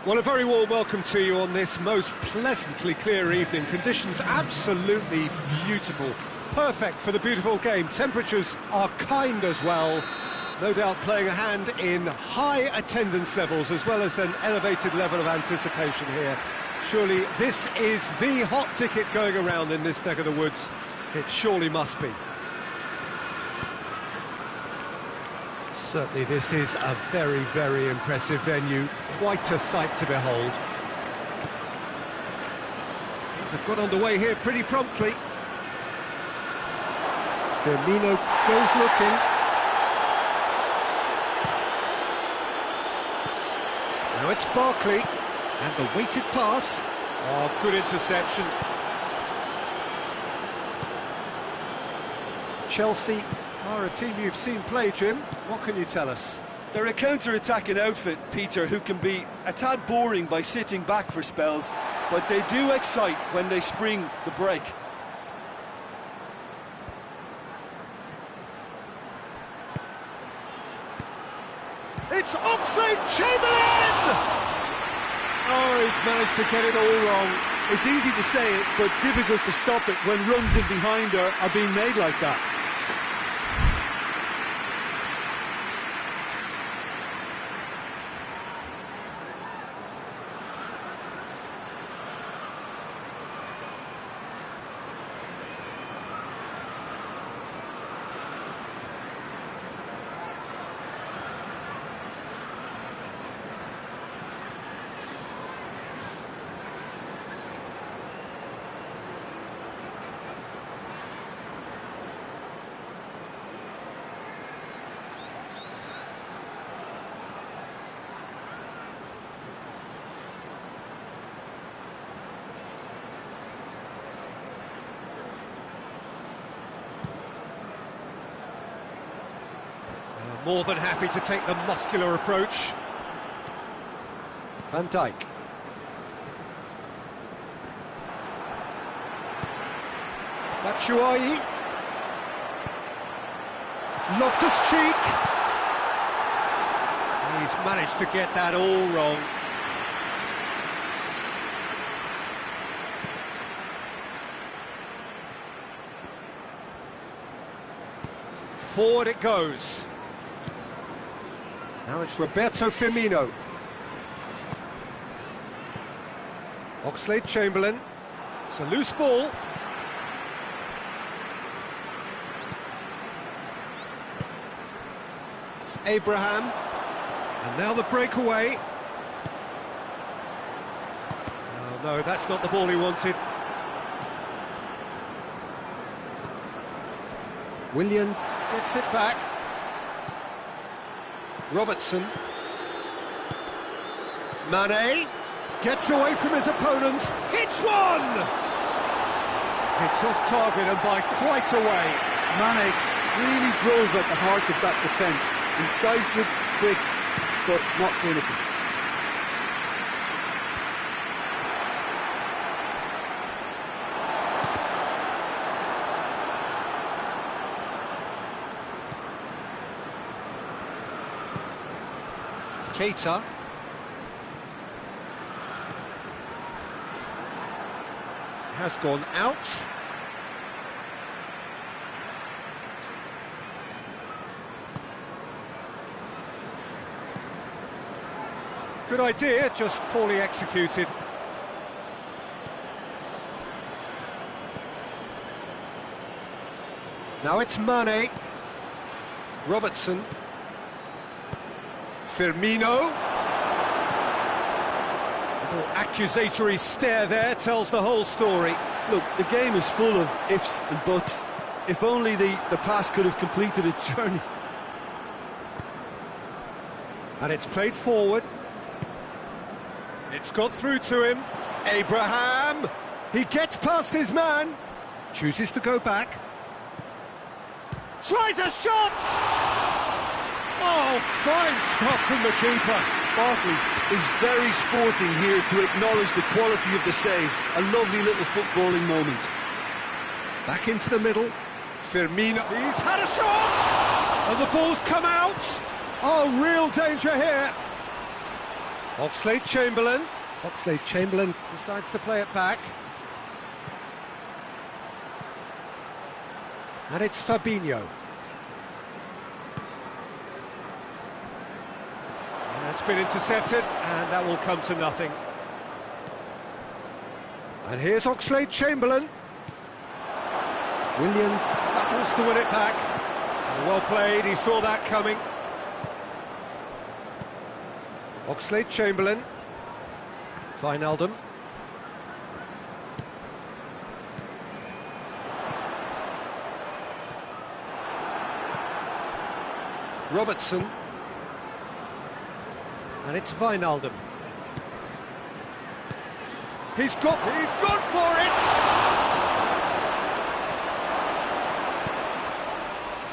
Well, a very warm welcome to you on this most pleasantly clear evening. Conditions absolutely beautiful. Perfect for the beautiful game. Temperatures are kind as well. No doubt playing a hand in high attendance levels as well as an elevated level of anticipation here. Surely this is the hot ticket going around in this neck of the woods. It surely must be. Certainly this is a very, very impressive venue. Quite a sight to behold. Things have got underway here pretty promptly. Firmino goes looking. Now it's Barkley, and the weighted pass. Oh, good interception. Chelsea are a team you've seen play, Jim. What can you tell us? They're a counter-attacking outfit, Peter, who can be a tad boring by sitting back for spells, but they do excite when they spring the break. It's Oxlade-Chamberlain! Oh, he's managed to get it all wrong. It's easy to say it, but difficult to stop it when runs in behind are being made like that. More than happy to take the muscular approach. Van Dijk. Batshuayi. Loftus-Cheek. He's managed to get that all wrong. Forward it goes. Now it's Roberto Firmino. Oxlade-Chamberlain. It's a loose ball. Abraham. And now the breakaway. Oh no, that's not the ball he wanted. Willian gets it back. Robertson. Mane gets away from his opponent. Hits one! It's off target and by quite a way. Mane really drove at the heart of that defence. Incisive, quick, but not clinical. Keita. Has gone out. Good idea, just poorly executed. Now it's Mane. Robertson. Firmino. Little accusatory stare there tells the whole story. Look, the game is full of ifs and buts. If only the pass could have completed its journey. And it's played forward. It's got through to him. Abraham. He gets past his man. Chooses to go back. Tries a shot! Oh, fine stop from the keeper. Barkley is very sporting here to acknowledge the quality of the save. A lovely little footballing moment. Back into the middle. Firmino. He's had a shot! And the ball's come out. Oh, real danger here. Oxlade-Chamberlain. Oxlade-Chamberlain decides to play it back. And it's Fabinho. That's been intercepted, and that will come to nothing. And here's Oxlade-Chamberlain. Willian battles to win it back. Well played, he saw that coming. Oxlade-Chamberlain. Wijnaldum. Robertson. And it's Wijnaldum. He's gone for it!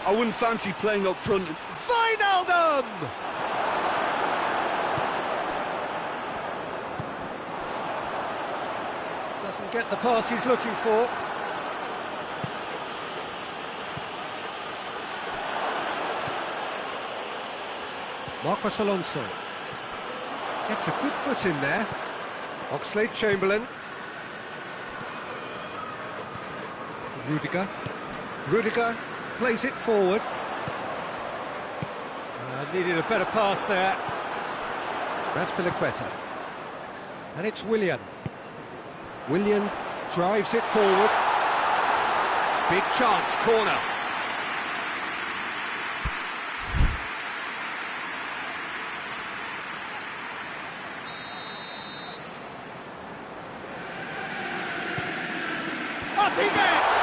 I wouldn't fancy playing up front. Wijnaldum! Doesn't get the pass he's looking for. Marcos Alonso. Gets a good foot in there. Oxlade-Chamberlain. Rudiger plays it forward. Needed a better pass there. Raspilicueta. And it's Willian. Willian drives it forward. Big chance, corner. Up he gets!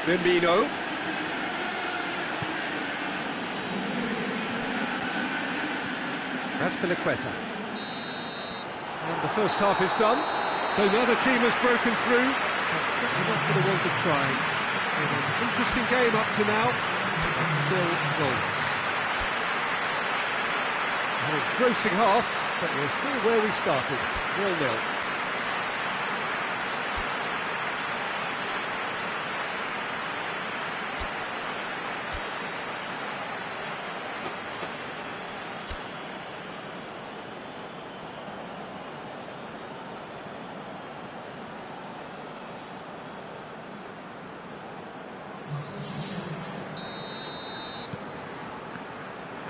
Firmino. Raspilicueta. And the first half is done. So the other team has broken through. That's certainly not going to want to try. It's been an interesting game up to now, but still goals. An engrossing half, but we're still where we started, 0-0.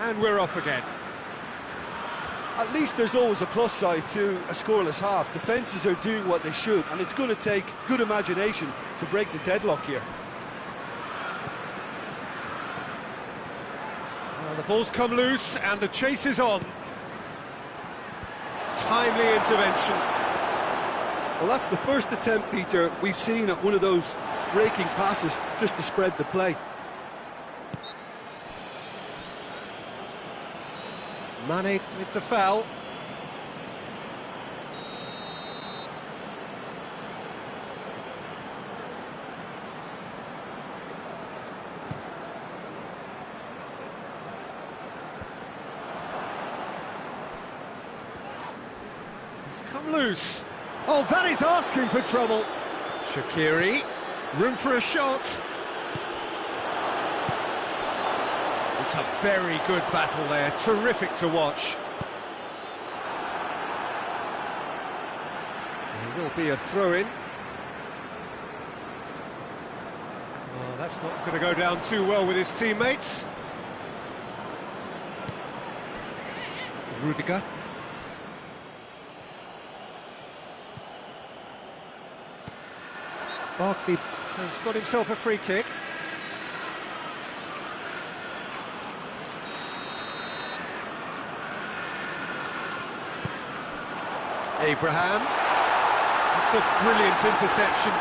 And we're off again. At least there's always a plus side to a scoreless half. Defences are doing what they should, and it's going to take good imagination to break the deadlock here. Well, the ball's come loose, and the chase is on. Timely intervention. Well, that's the first attempt, Peter, we've seen at one of those breaking passes just to spread the play. Mane with the foul. He's come loose. Oh, that is asking for trouble. Shaqiri, room for a shot. It's a very good battle there, terrific to watch. There will be a throw-in. Oh, that's not going to go down too well with his teammates. Rudiger. Barkley has got himself a free kick. Abraham. It's a brilliant interception.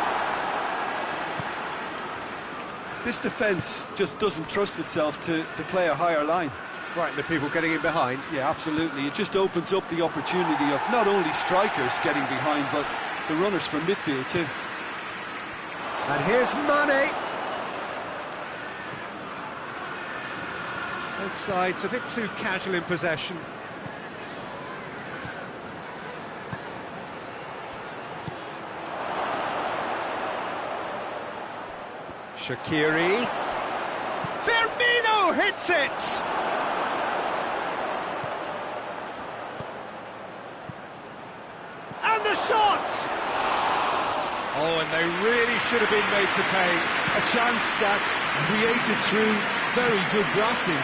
This defence just doesn't trust itself to play a higher line. Frighten the people getting in behind. Yeah, absolutely. It just opens up the opportunity of not only strikers getting behind, but the runners from midfield too. And here's Mane. Both sides a bit too casual in possession. Shaqiri. Firmino hits it! And the shot! Oh, and they really should have been made to pay. A chance that's created through very good grafting.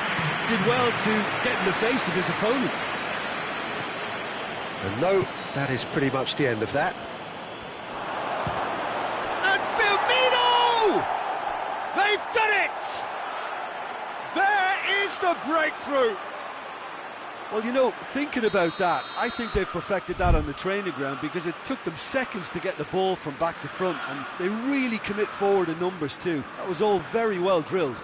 Did well to get in the face of his opponent. And no, that is pretty much the end of that. And Firmino! They've done it! There is the breakthrough! Well, you know, thinking about that, I think they've perfected that on the training ground because it took them seconds to get the ball from back to front, and they really commit forward in numbers too. That was all very well drilled.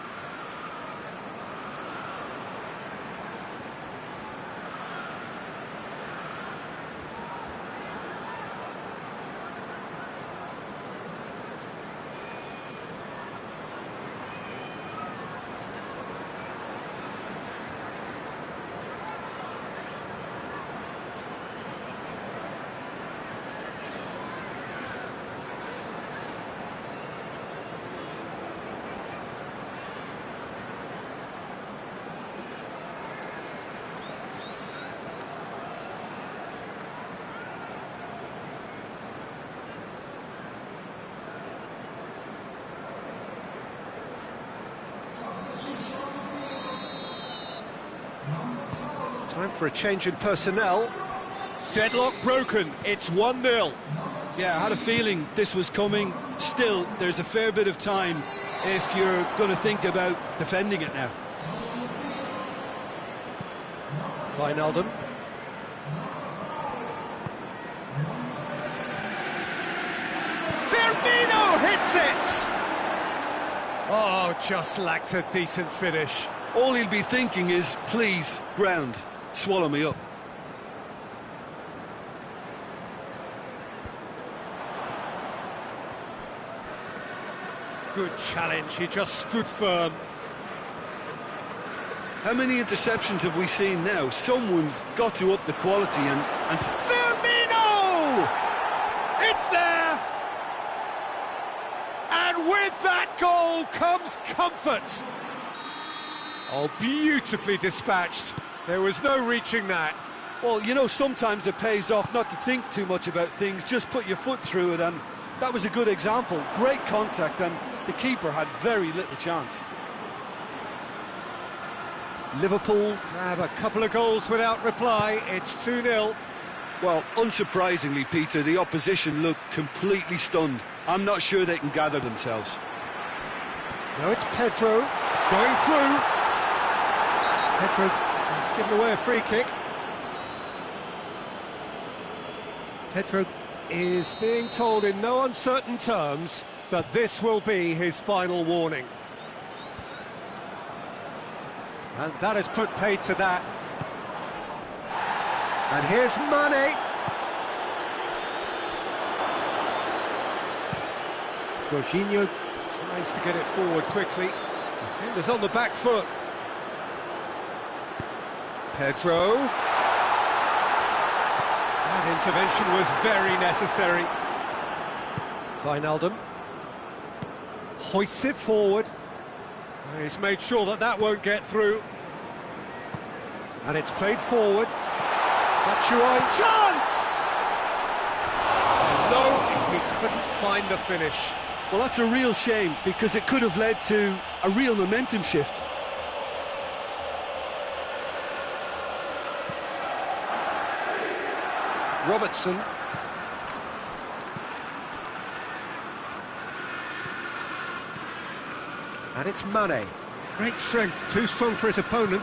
Time for a change in personnel. Deadlock broken, it's 1-0. Yeah, I had a feeling this was coming. Still, there's a fair bit of time if you're going to think about defending it now. Wijnaldum. Firmino hits it! Oh, just lacked a decent finish. All he'll be thinking is, please, ground, swallow me up. Good challenge, he just stood firm. How many interceptions have we seen now? Someone's got to up the quality and... Firmino! It's there! And with that goal comes comfort. Oh, beautifully dispatched. There was no reaching that. Well, you know, sometimes it pays off not to think too much about things, just put your foot through it, and that was a good example. Great contact, and the keeper had very little chance. Liverpool grab a couple of goals without reply. It's 2-0. Well, unsurprisingly, Peter, the opposition looked completely stunned. I'm not sure they can gather themselves. Now it's Pedro going through. Pedro has given away a free kick. Pedro is being told in no uncertain terms that this will be his final warning. And that has put paid to that. And here's Mane. Jorginho tries to get it forward quickly. Defenders on the back foot. Pedro. That intervention was very necessary. Wijnaldum hoists it forward. He's made sure that that won't get through. And it's played forward. Batshuayi, chance! No, he couldn't find the finish. Well, that's a real shame, because it could have led to a real momentum shift. Robertson. And it's Mane. Great strength, too strong for his opponent.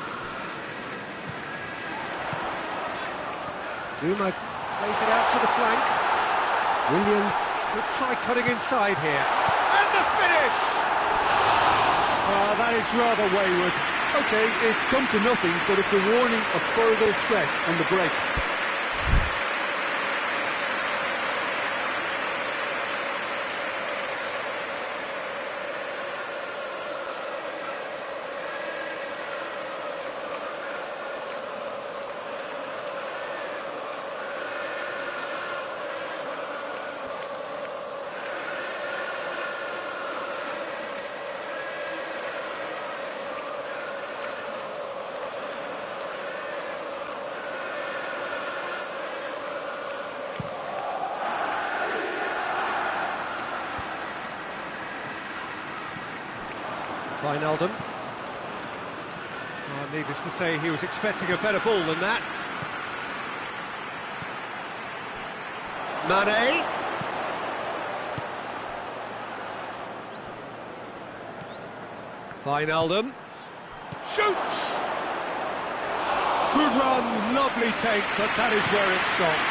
Zuma plays it out to the flank. Willian could try cutting inside here. And the finish! Oh, that is rather wayward. OK, it's come to nothing, but it's a warning of further threat on the break. Wijnaldum. Oh, needless to say, he was expecting a better ball than that. Mane. Wijnaldum. Shoots! Good run, lovely take, but that is where it stopped.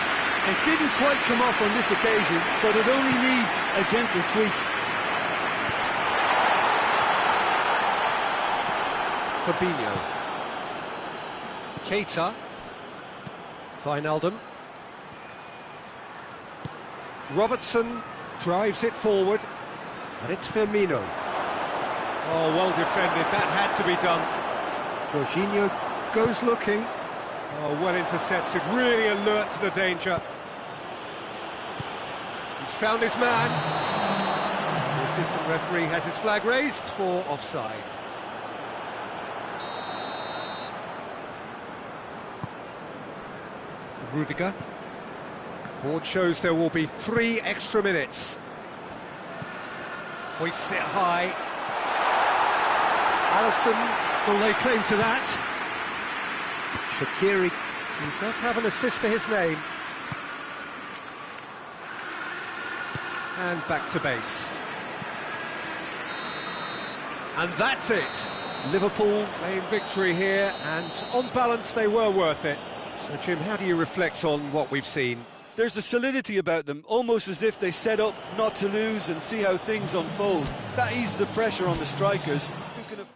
It didn't quite come off on this occasion, but it only needs a gentle tweak. Fabinho. Keita. Wijnaldum. Robertson drives it forward, and it's Firmino. Oh, well defended, that had to be done. Jorginho goes looking. Oh, well intercepted, really alert to the danger. He's found his man. The assistant referee has his flag raised for offside. Rudiger. Board shows there will be 3 extra minutes. Hoists it high. Alisson will lay claim to that. Shaqiri, who does have an assist to his name. And back to base. And that's it. Liverpool claim victory here, and on balance they were worth it. So Jim, how do you reflect on what we've seen? There's a solidity about them, almost as if they set up not to lose and see how things unfold. That eased the pressure on the strikers, who can afford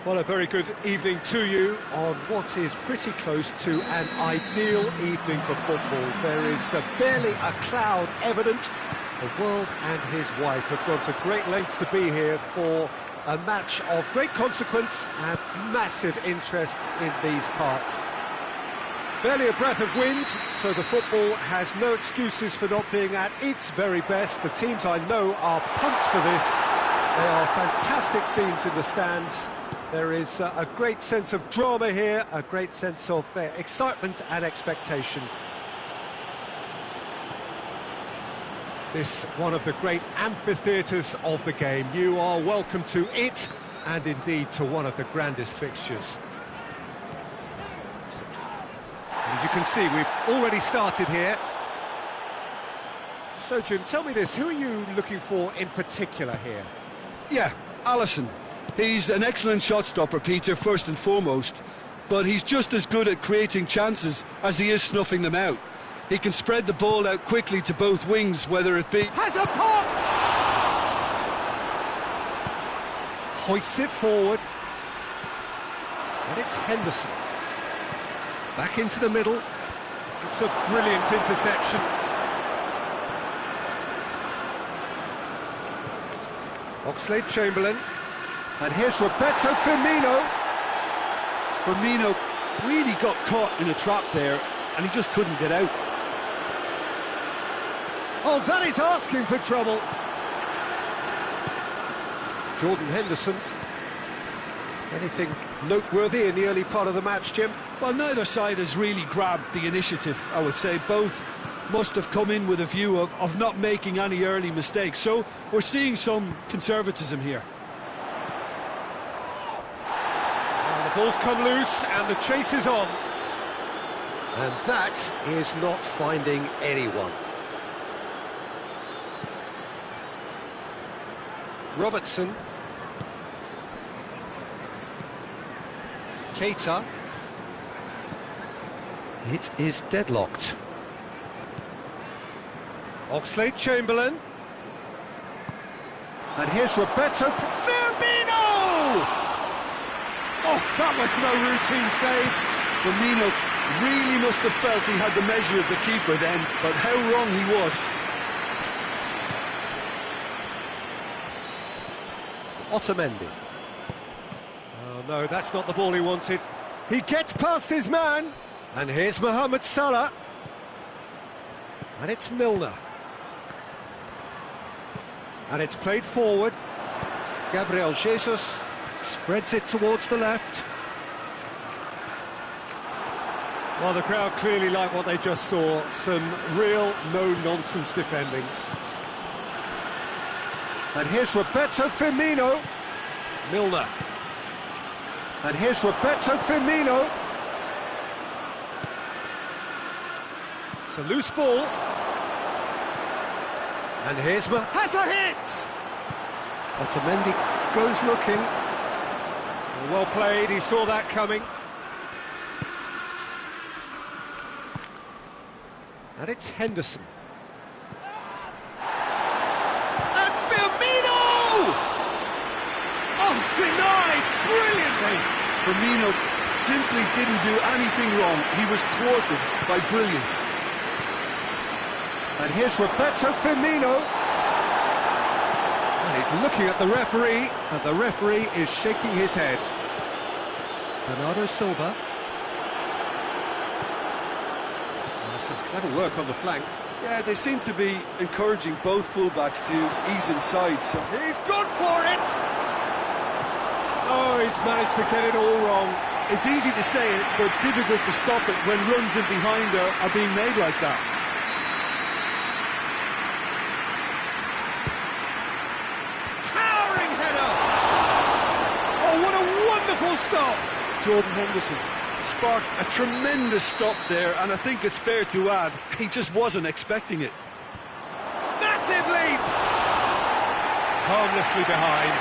Well, a very good evening to you on what is pretty close to an ideal evening for football. There is barely a cloud evident. The world and his wife have gone to great lengths to be here for a match of great consequence and massive interest in these parts. Barely a breath of wind, so the football has no excuses for not being at its very best. The teams I know are pumped for this. They are fantastic scenes in the stands. There is a great sense of drama here, a great sense of excitement and expectation. This one of the great amphitheatres of the game. You are welcome to it, and indeed to one of the grandest fixtures. As you can see, we've already started here. So, Jim, tell me this, who are you looking for in particular here? Yeah, Alisson. He's an excellent shot stopper, Peter, first and foremost, but he's just as good at creating chances as he is snuffing them out. He can spread the ball out quickly to both wings, whether it be... Has a pop! Hoists it forward. And it's Henderson. Back into the middle. It's a brilliant interception. Oxlade-Chamberlain. And here's Roberto Firmino. Firmino really got caught in a trap there, and he just couldn't get out. Oh, that is asking for trouble. Jordan Henderson. Anything noteworthy in the early part of the match, Jim? Well, neither side has really grabbed the initiative, I would say. Both must have come in with a view of not making any early mistakes. So we're seeing some conservatism here. And the ball's come loose and the chase is on. And that is not finding anyone. Robertson. Keita. It is deadlocked. Oxlade-Chamberlain. And here's Roberto Firmino! Oh, that was no routine save. Firmino really must have felt he had the measure of the keeper then, but how wrong he was. Otamendi. Oh no, that's not the ball he wanted. He gets past his man. And here's Mohamed Salah. And it's Milner. And it's played forward. Gabriel Jesus spreads it towards the left. Well, the crowd clearly like what they just saw. Some real no-nonsense defending. And here's Roberto Firmino. Milner. And here's Roberto Firmino. It's a loose ball. And here's has a hit! Otamendi goes looking. Well played, he saw that coming. And it's Henderson. And Firmino! Oh, denied brilliantly! Firmino simply didn't do anything wrong. He was thwarted by brilliance. And here's Roberto Firmino. And he's looking at the referee, and the referee is shaking his head. Bernardo Silva. Some clever work on the flank. Yeah, they seem to be encouraging both fullbacks to ease inside. So he's gone for it! Oh, he's managed to get it all wrong. It's easy to say it, but difficult to stop it when runs in behind are being made like that. Towering header! Oh, what a wonderful stop! Jordan Henderson sparked a tremendous stop there, and I think it's fair to add, he just wasn't expecting it. Massive leap! Harmlessly behind.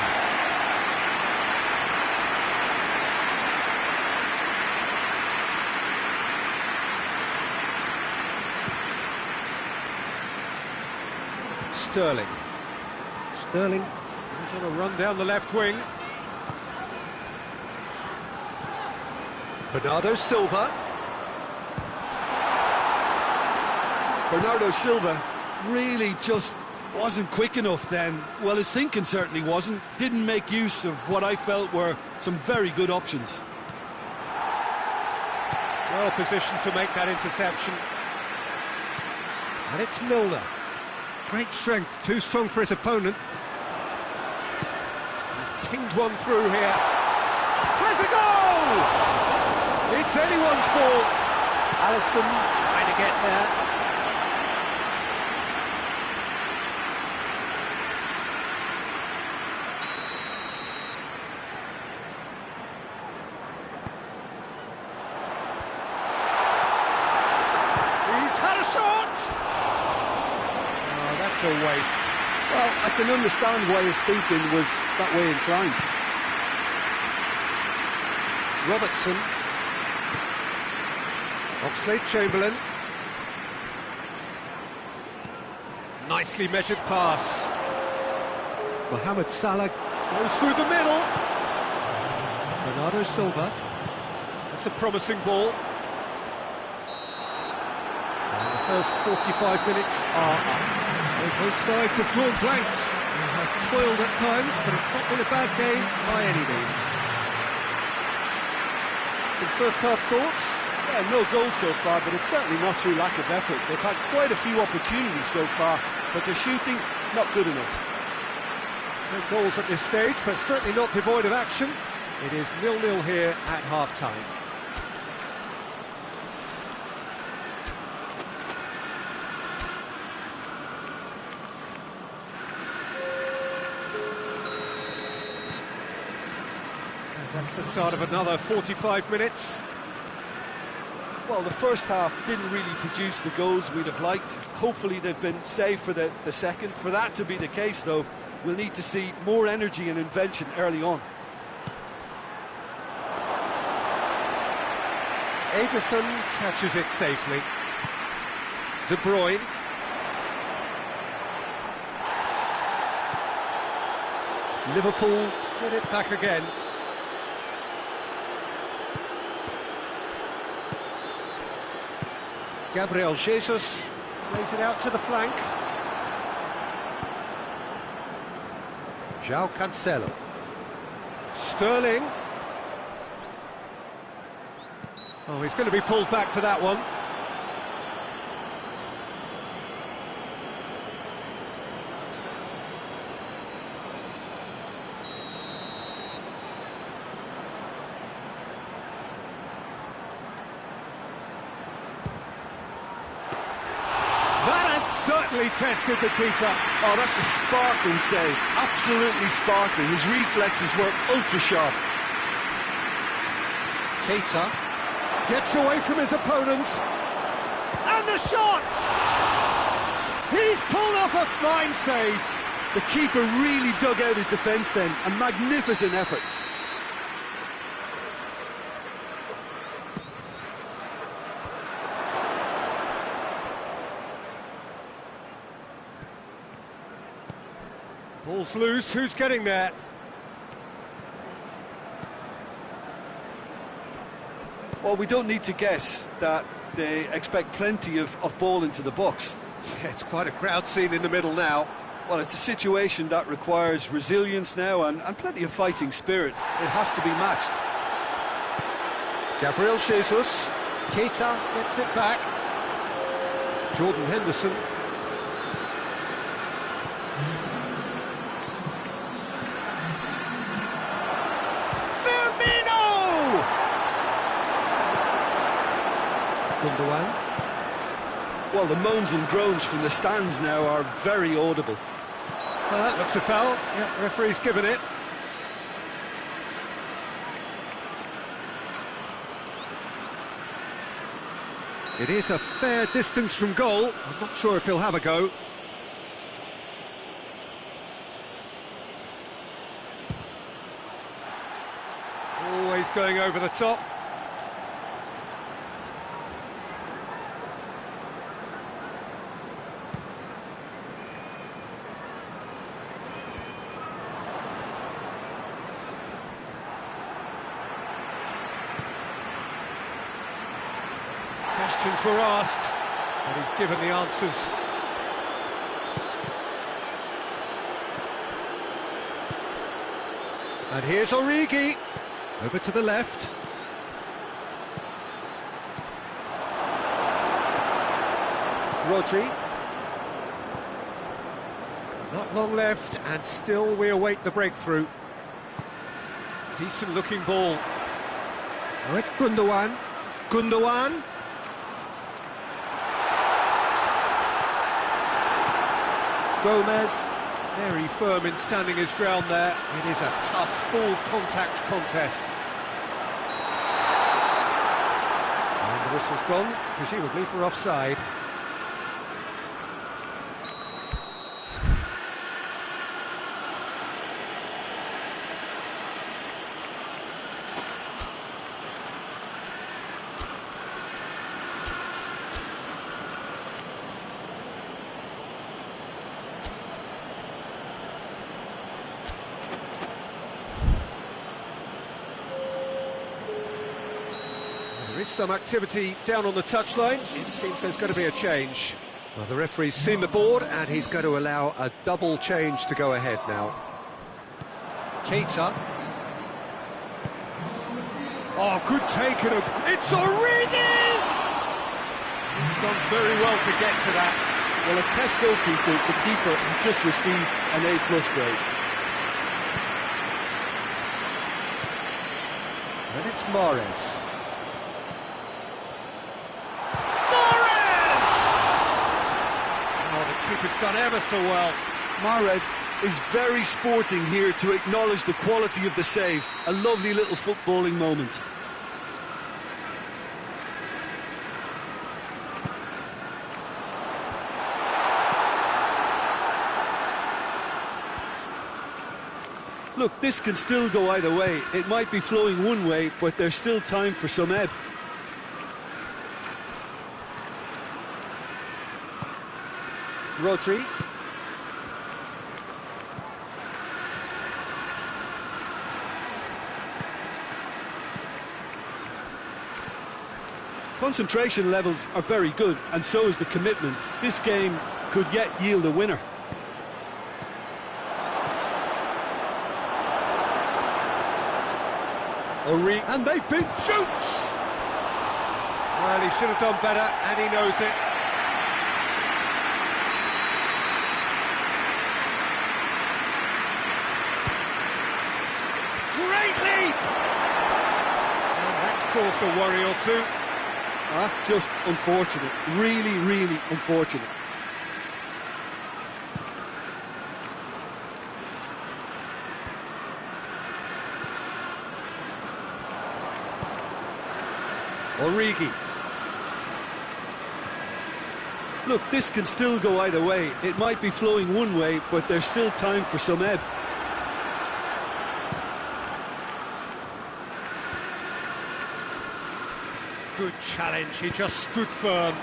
Sterling. Sterling is on a run down the left wing. Bernardo Silva. Bernardo Silva really just wasn't quick enough then. Well, his thinking certainly wasn't. Didn't make use of what I felt were some very good options. Well positioned to make that interception. And it's Milner. Great strength, too strong for his opponent. He's pinged one through here. Has a goal! It's anyone's ball. Alisson trying to get there. A waste. Well, I can understand why his thinking was that way inclined. Robertson. Oxlade-Chamberlain. Nicely measured pass. Mohamed Salah goes through the middle. Bernardo Silva. That's a promising ball. And the first 45 minutes are up. Both sides have drawn blanks. They have toiled at times, but it's not been a bad game by any means. Some first-half thoughts? Yeah, no goals so far, but it's certainly not through lack of effort. They've had quite a few opportunities so far, but their shooting, not good enough. No goals at this stage, but certainly not devoid of action. It is 0-0 here at half-time. That's the start of another 45 minutes. Well, the first half didn't really produce the goals we'd have liked. Hopefully they've been saved for the second. For that to be the case, though, we'll need to see more energy and invention early on. Ederson catches it safely. De Bruyne. Liverpool get it back again. Gabriel Jesus plays it out to the flank. João Cancelo. Sterling. Oh, he's going to be pulled back for that one. Certainly tested the keeper. Oh, that's a sparkling save. Absolutely sparkling. His reflexes were ultra sharp. Keita gets away from his opponents. And the shot! He's pulled off a fine save. The keeper really dug out his defence then. A magnificent effort. Ball's loose, who's getting there? Well, we don't need to guess that they expect plenty of ball into the box. Yeah, it's quite a crowd scene in the middle now. Well, it's a situation that requires resilience now and plenty of fighting spirit. It has to be matched. Gabriel Jesus. Keita gets it back. Jordan Henderson. Gundogan. Well, the moans and groans from the stands now are very audible. Well, that looks a foul. Yeah, referee's given it. It is a fair distance from goal. I'm not sure if he'll have a go. Always going over the top. Questions were asked, but he's given the answers. And here's Origi, over to the left. Rodri. Not long left, and still we await the breakthrough. Decent looking ball. Oh, it's Gundogan. Gundogan. Gomez, very firm in standing his ground there. It is a tough, full contact contest. And the whistle's gone, presumably for offside. There is some activity down on the touchline. It seems there's going to be a change. Well, the referee's seen the board, and he's going to allow a double change to go ahead now. Keita. Oh, good take, and it's Origi! He's done very well to get to that. Well, as tests go, Peter, the keeper has just received an A+ grade. And it's Mahrez. Keeper's done ever so well. Mahrez is very sporting here to acknowledge the quality of the save. A lovely little footballing moment. Look, this can still go either way. It might be flowing one way, but there's still time for some ebb. Rodri. Concentration levels are very good, and so is the commitment. This game could yet yield a winner. Origi, and they've been shoots! Well, he should have done better, and he knows it. Great leap! And that's caused a worry or two. That's just unfortunate. Really, really unfortunate. Origi. Look, this can still go either way. It might be flowing one way, but there's still time for some ebb. Good challenge, he just stood firm.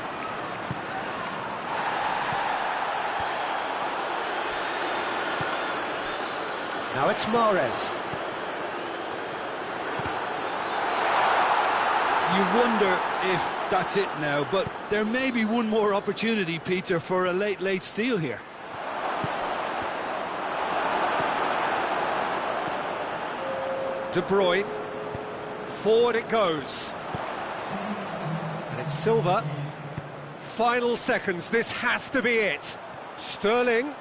Now it's Mahrez. You wonder if that's it now, but there may be one more opportunity, Peter, for a late steal here. De Bruyne. Forward it goes. And it's Silva. Final seconds, this has to be it. Sterling.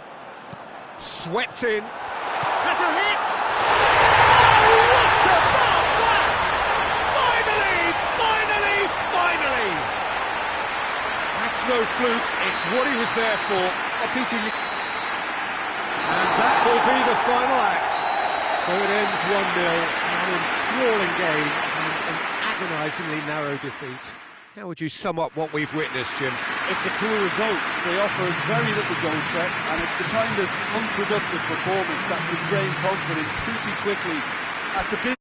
Swept in. Has a hit! Oh, what about that? Finally! That's no fluke, it's what he was there for. Oh, Peter, And that will be the final act. So it ends 1-0, an enthralling game and an agonisingly narrow defeat. How would you sum up what we've witnessed, Jim? it's a cool result. They offered very little goal threat, and it's the kind of unproductive performance that could drain confidence pretty quickly at the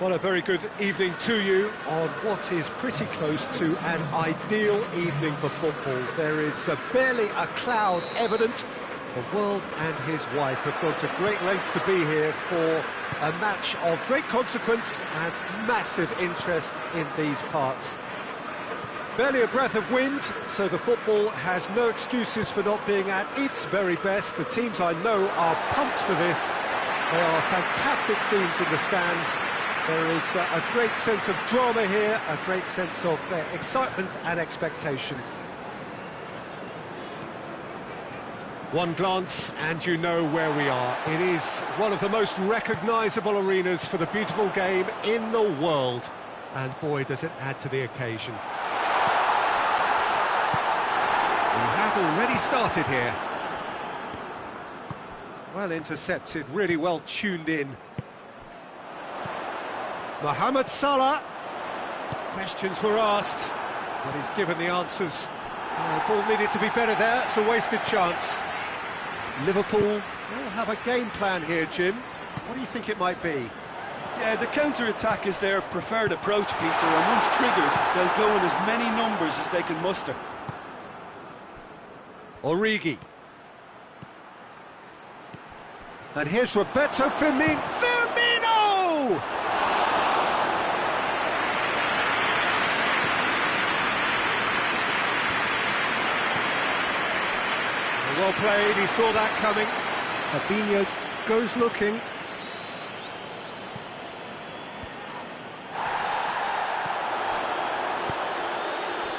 Well, a very good evening to you on what is pretty close to an ideal evening for football. There is barely a cloud evident. The world and his wife have gone to great lengths to be here for a match of great consequence and massive interest in these parts. Barely a breath of wind, so the football has no excuses for not being at its very best. The teams I know are pumped for this. There are fantastic scenes in the stands. There is a great sense of drama here, a great sense of excitement and expectation. One glance and you know where we are. It is one of the most recognisable arenas for the beautiful game in the world. And boy, does it add to the occasion. We have already started here. Well intercepted, really well tuned in. Mohamed Salah. Questions were asked, but he's given the answers. The ball needed to be better there, it's a wasted chance. Liverpool will have a game plan here, Jim. What do you think it might be? Yeah, the counter-attack is their preferred approach, Peter, and once triggered, they'll go in as many numbers as they can muster. Origi. And here's Roberto Firmino! Well played, he saw that coming. Fabinho goes looking.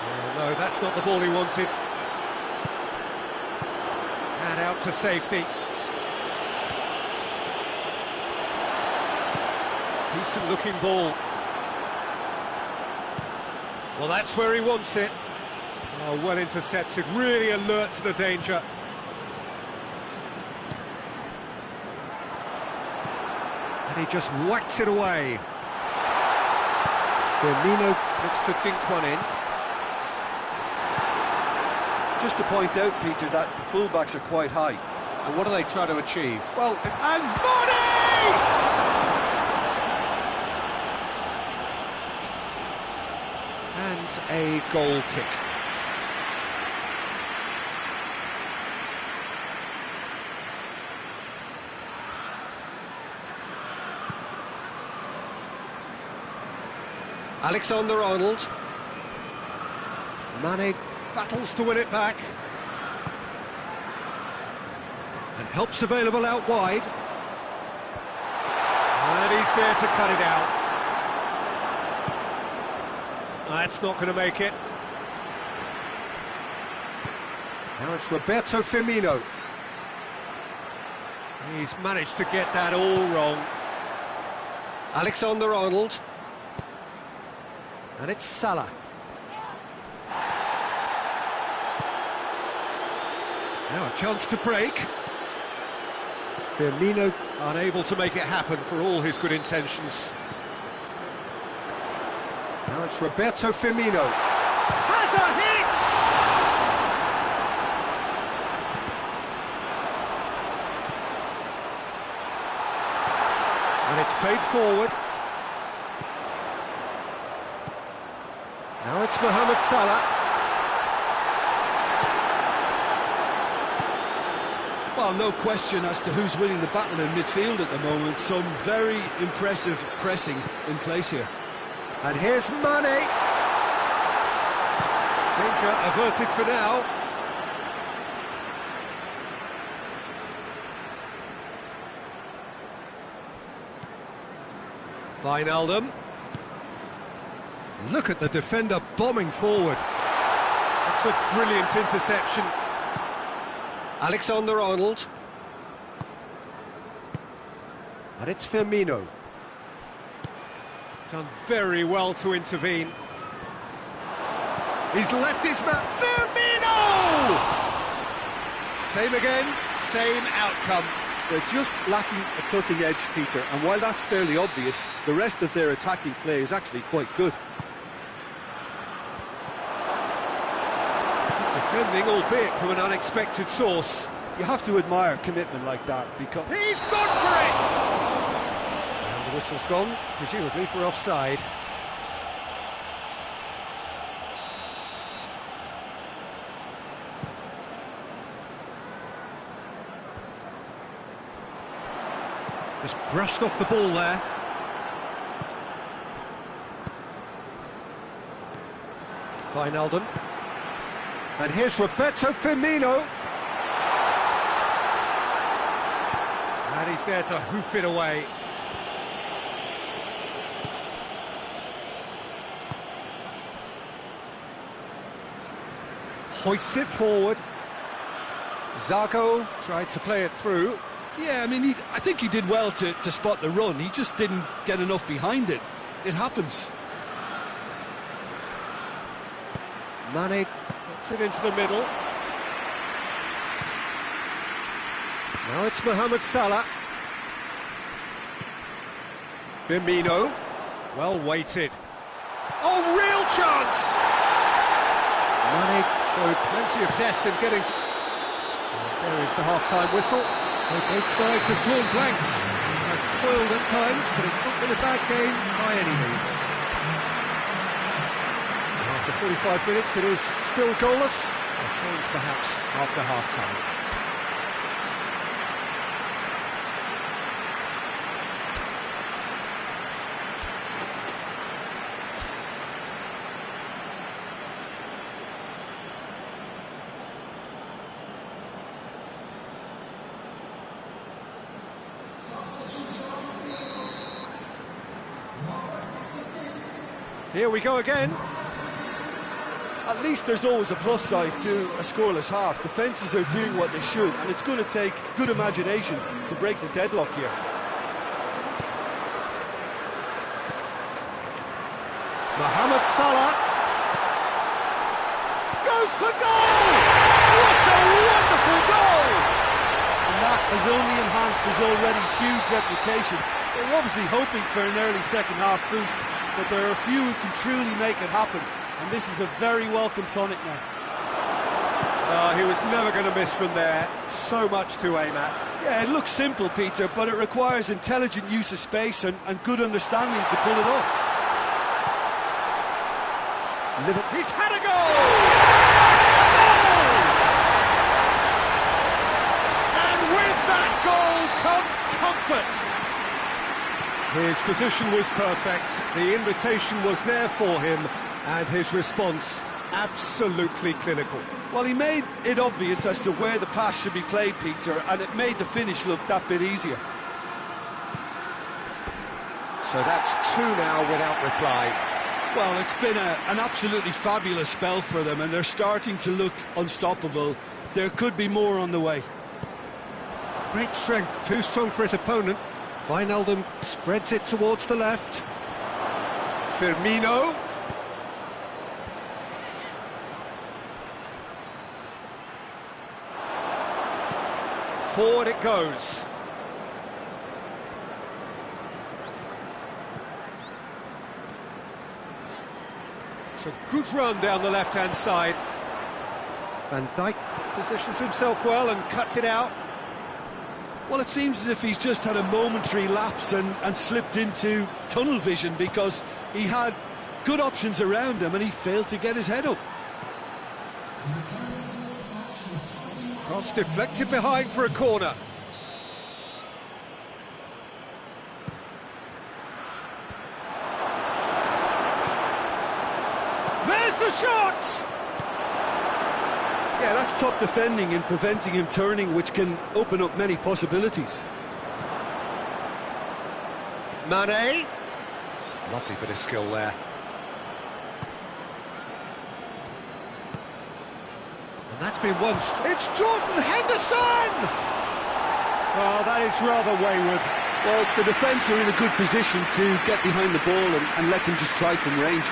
Oh, no, that's not the ball he wanted. And out to safety. Decent looking ball. Well, that's where he wants it. Oh, well intercepted, really alert to the danger. And he just whacks it away. Firmino looks to dink one in. Just to point out, Peter, that the fullbacks are quite high. And what do they try to achieve? Well, and money! And a goal kick. Alexander-Arnold. Mane battles to win it back. And help's available out wide. And he's there to cut it out. That's not going to make it. Now it's Roberto Firmino. He's managed to get that all wrong. Alexander-Arnold. And it's Salah. Now a chance to break. Firmino unable to make it happen for all his good intentions. Now it's Roberto Firmino. Has a hit! And it's played forward. Now it's Mohamed Salah. Well, no question as to who's winning the battle in midfield at the moment. Some very impressive pressing in place here. And here's Mane. Danger averted for now. Wijnaldum. Look at the defender bombing forward. That's a brilliant interception. Alexander-Arnold. And it's Firmino. Done very well to intervene. He's left his man. Firmino! Same again, same outcome. They're just lacking a cutting edge, Peter, and while that's fairly obvious, the rest of their attacking play is actually quite good. Defending, albeit from an unexpected source. You have to admire commitment like that because... He's gone for it! And Whistle's gone, presumably for offside. Just brushed off the ball there. Wijnaldum. And here's Roberto Firmino. And he's there to hoof it away. Hoists it forward. Zago tried to play it through. Yeah, I mean, I think he did well to spot the run. He just didn't get enough behind it. It happens. Mane gets it into the middle. Now it's Mohamed Salah. Firmino. Well weighted. Oh, real chance! Mane showed plenty of zest in getting... And there is the half-time whistle. So both sides have drawn blanks. They've toiled at times, but it's not been a bad game by any means. After 45 minutes, it is still goalless. A change perhaps after half-time. Here we go again. At least there's always a plus side to a scoreless half. Defences are doing what they should, and it's going to take good imagination to break the deadlock here. Mohamed Salah goes for goal! What a wonderful goal! And that has only enhanced his already huge reputation. They're obviously hoping for an early second half boost, but there are a few who can truly make it happen, and this is a very welcome tonic now. He was never going to miss from there. So much to aim at. Yeah, it looks simple, Peter, but it requires intelligent use of space and good understanding to pull it off. He's had a goal! And with that goal comes comfort. His position was perfect, the invitation was there for him, and his response absolutely clinical. Well, he made it obvious as to where the pass should be played, Peter, and it made the finish look that bit easier. So that's two now without reply. Well, it's been an absolutely fabulous spell for them, and they're starting to look unstoppable. There could be more on the way. Great strength, too strong for his opponent. Wijnaldum spreads it towards the left. Firmino. Forward it goes. It's a good run down the left-hand side. Van Dijk positions himself well and cuts it out. Well, it seems as if he's just had a momentary lapse and slipped into tunnel vision, because he had good options around him and he failed to get his head up. Cross deflected behind for a corner. There's the shot! Yeah, that's top defending and preventing him turning, which can open up many possibilities. Mane. Lovely bit of skill there. And that's been one... It's Jordan Henderson! Oh, that is rather wayward. Well, the defence are in a good position to get behind the ball and let them just try from range.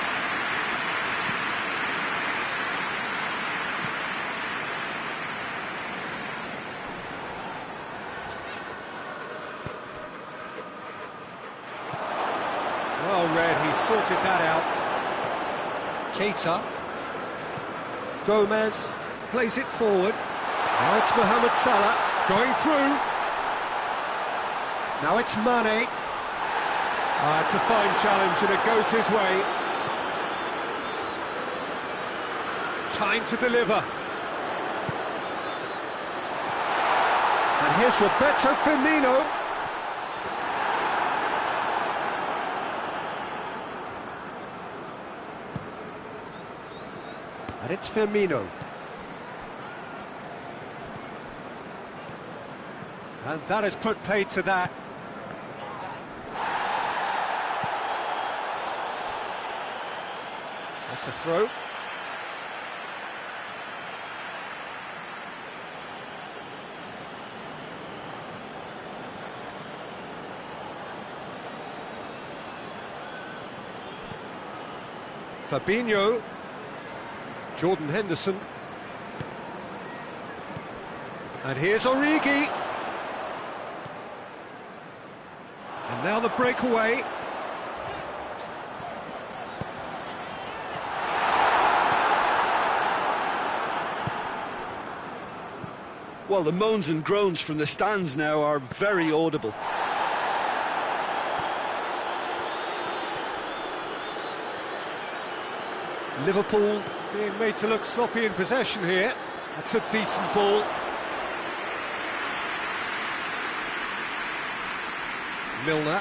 Well read, he sorted that out. Keita. Gomez plays it forward. Now it's Mohamed Salah going through. Now it's Mane. It's a fine challenge and it goes his way. Time to deliver. And here's Roberto Firmino. And it's Firmino. And that has put paid to that. That's a throw. Fabinho. Jordan Henderson. And here's Origi. And now the breakaway. Well, the moans and groans from the stands now are very audible. Liverpool being made to look sloppy in possession here. That's a decent ball. Milner.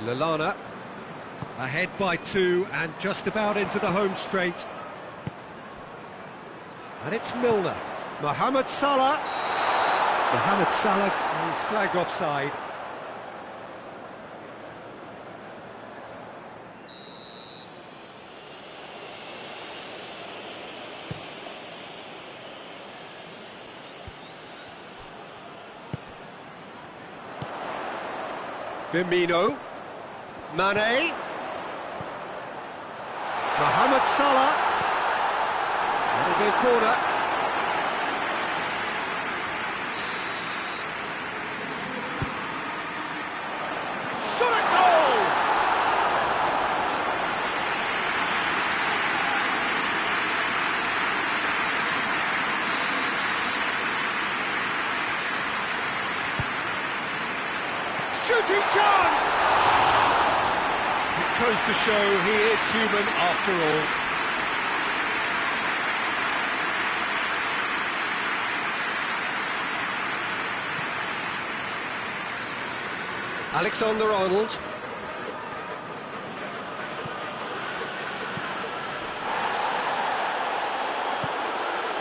Lallana. Ahead by 2 and just about into the home straight. And it's Milner. Mohamed Salah. Mohamed Salah is flagged offside. Firmino. Mane. Mohamed Salah. That'll be a corner. Shot at goal! Shooting chance! It goes to show he is human after all. Alexander-Arnold.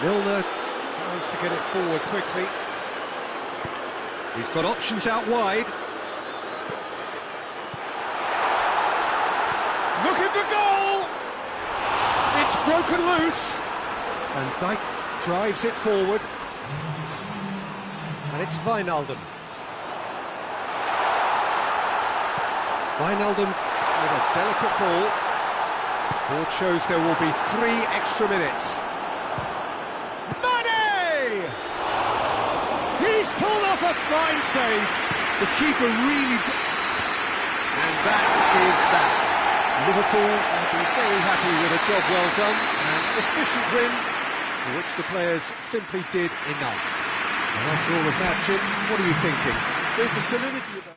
Milner tries to get it forward quickly. He's got options out wide. Looking for goal! It's broken loose. Van Dijk drives it forward. And it's Wijnaldum. Wijnaldum with a delicate ball. Board shows there will be 3 extra minutes. Mane! He's pulled off a fine save. The keeper really... And that is that. Liverpool will be very happy with a job well done. An efficient win for which the players simply did enough. And after all of that, Jim, what are you thinking? There's a solidity about...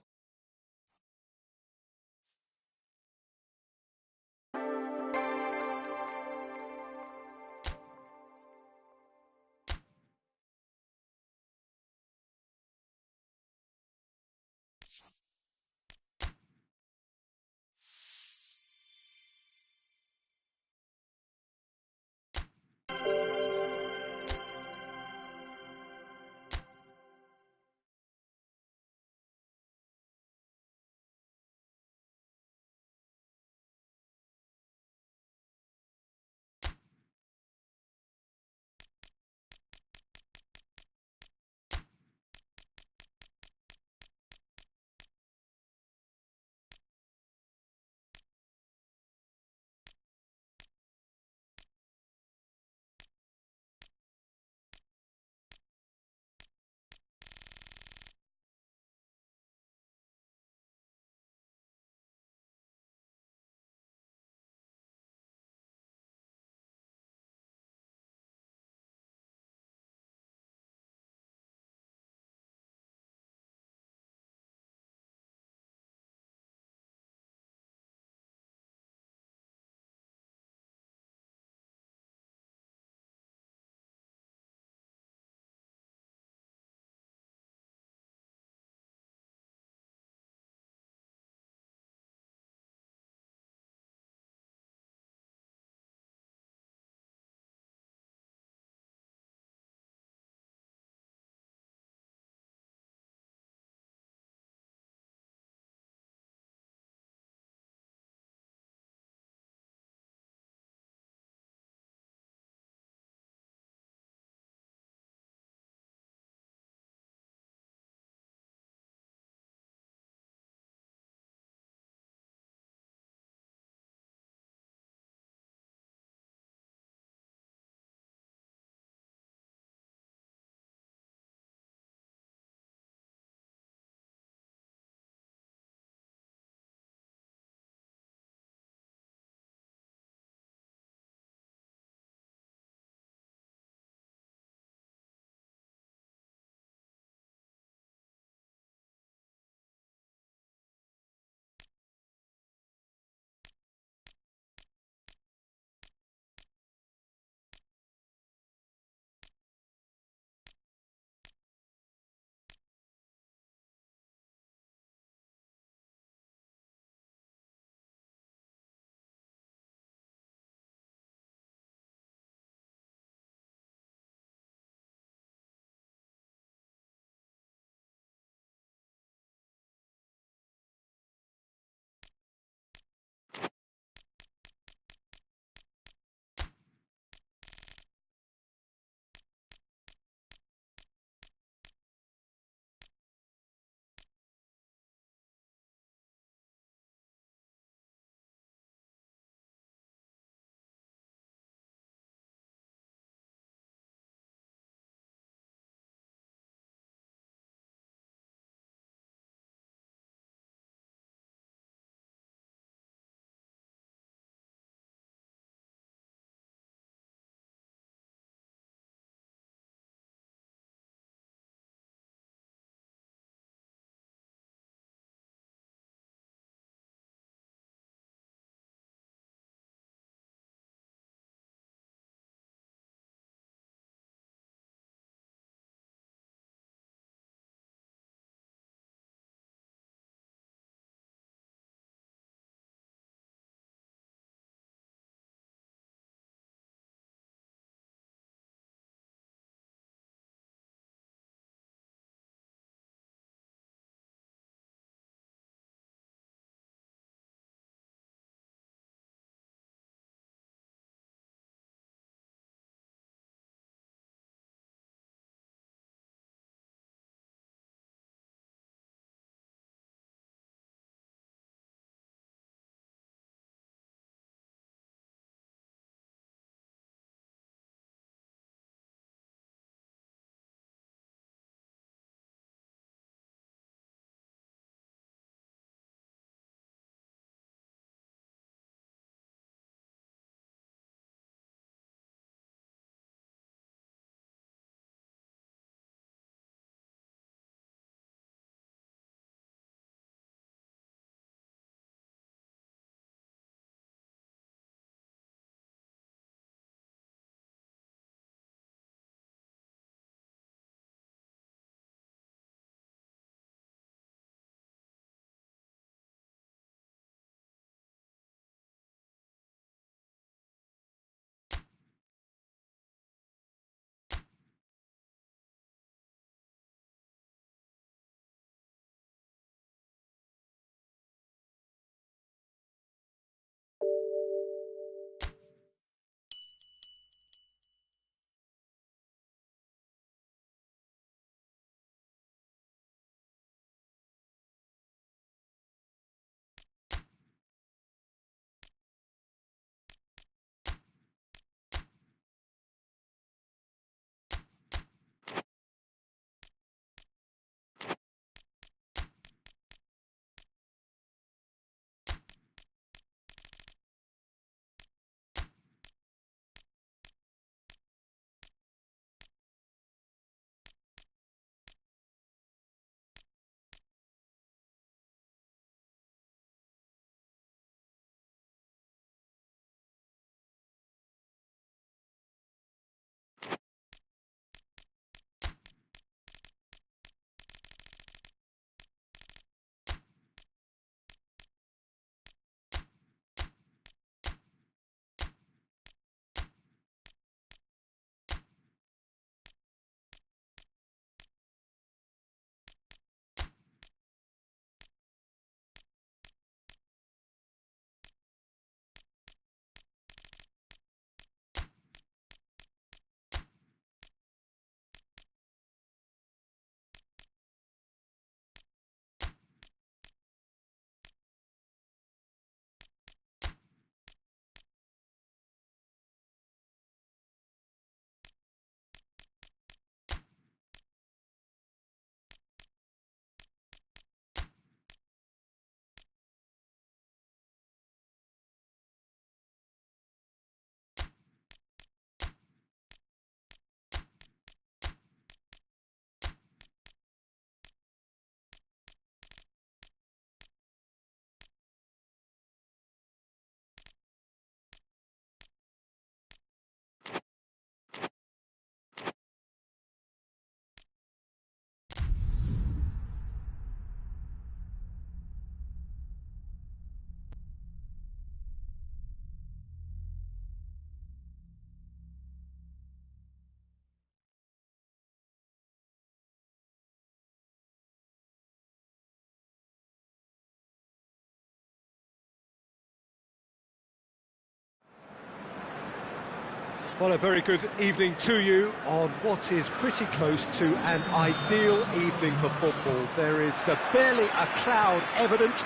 Well, a very good evening to you on what is pretty close to an ideal evening for football. There is barely a cloud evident.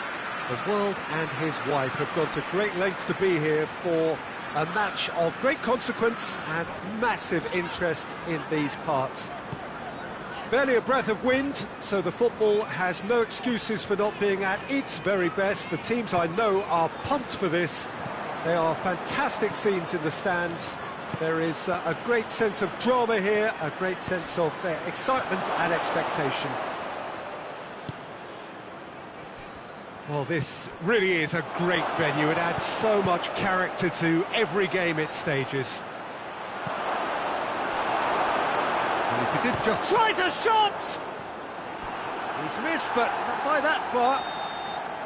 The world and his wife have gone to great lengths to be here for a match of great consequence and massive interest in these parts. Barely a breath of wind, so the football has no excuses for not being at its very best. The teams I know are pumped for this. There are fantastic scenes in the stands. There is a great sense of drama here, a great sense of excitement and expectation. Well, this really is a great venue. It adds so much character to every game it stages. And if he did just... tries a shot! He's missed, but not by that far.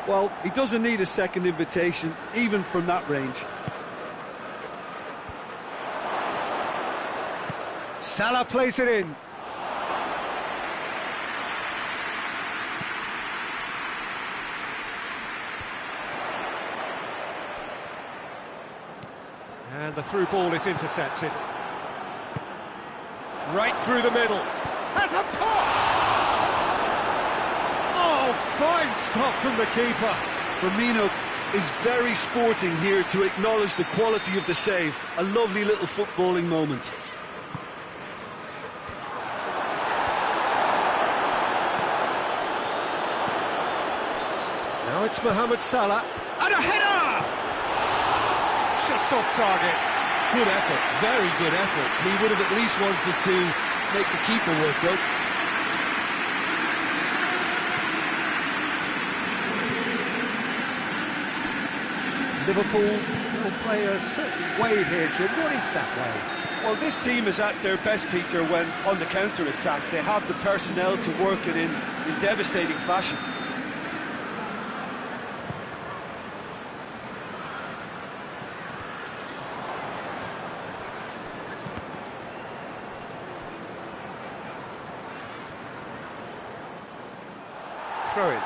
Well, he doesn't need a second invitation, even from that range. Salah plays it in. And the through ball is intercepted. Right through the middle. Has a pop! Oh, fine stop from the keeper. Firmino is very sporting here to acknowledge the quality of the save. A lovely little footballing moment. Now it's Mohamed Salah. And a header! Just off target. Good effort, very good effort. He would have at least wanted to make the keeper work, though. Liverpool will play a certain way here, Jim. What is that way? Well, this team is at their best, Peter, when on the counter-attack. They have the personnel to work it in devastating fashion. Throw in.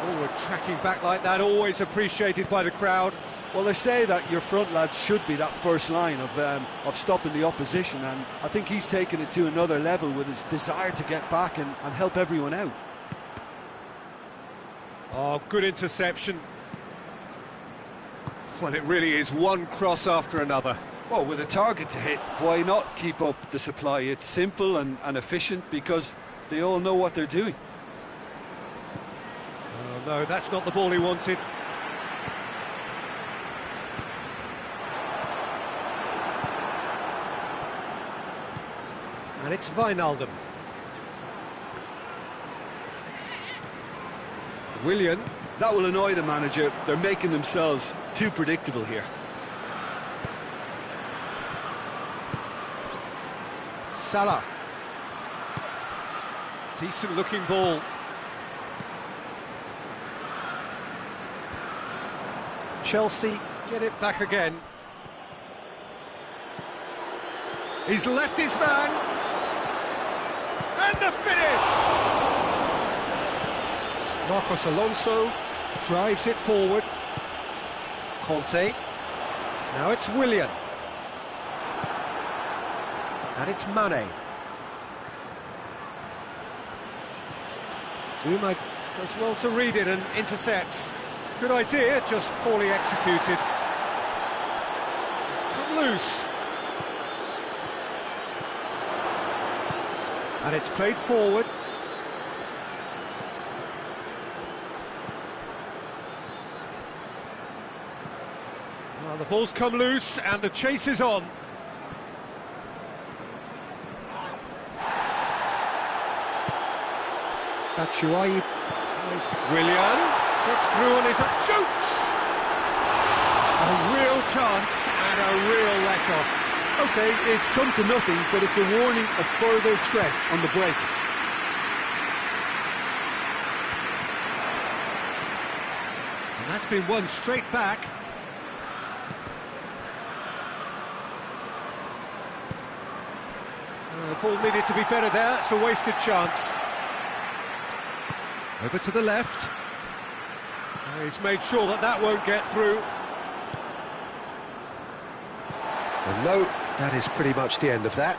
Forward tracking back like that, always appreciated by the crowd. Well, they say that your front lads should be that first line of stopping the opposition, and I think he's taken it to another level with his desire to get back and help everyone out. Oh, good interception. Well, it really is one cross after another. Well, with a target to hit, why not keep up the supply? It's simple and efficient because they all know what they're doing. Oh, no, that's not the ball he wanted. And it's Wijnaldum. Willian. That will annoy the manager. They're making themselves too predictable here. Salah. Decent looking ball. Chelsea get it back again. He's left his man. And the finish! Marcos Alonso drives it forward. Conte. Now it's Willian. And it's Mane. Zuma does well to read it and intercepts. Good idea, just poorly executed. It's come loose. And it's played forward. Well, the ball's come loose and the chase is on. Batshuayi tries to... Willian gets through on his... shoots! A real chance and a real let-off. OK, it's come to nothing, but it's a warning of further threat on the break. And that's been won straight back. The ball needed to be better there, it's a wasted chance. Over to the left. He's made sure that that won't get through. And no, that is pretty much the end of that.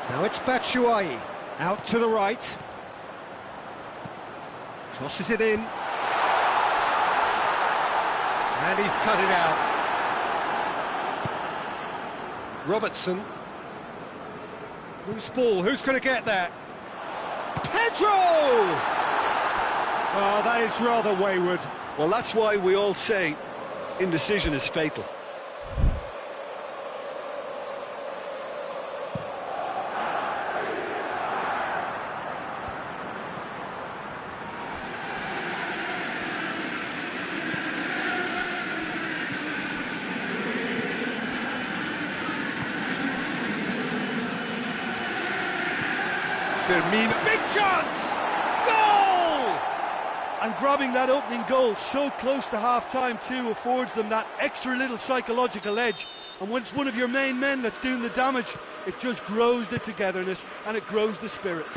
Now it's Batshuayi, out to the right. Crosses it in. And he's cut it out. Robertson. Loose ball, who's going to get that? Pedro! Oh, that is rather wayward. Well, that's why we all say indecision is fatal. Firmino, big chance! Goal! And grabbing that opening goal so close to half-time too affords them that extra little psychological edge. And when it's one of your main men that's doing the damage, it just grows the togetherness and it grows the spirit.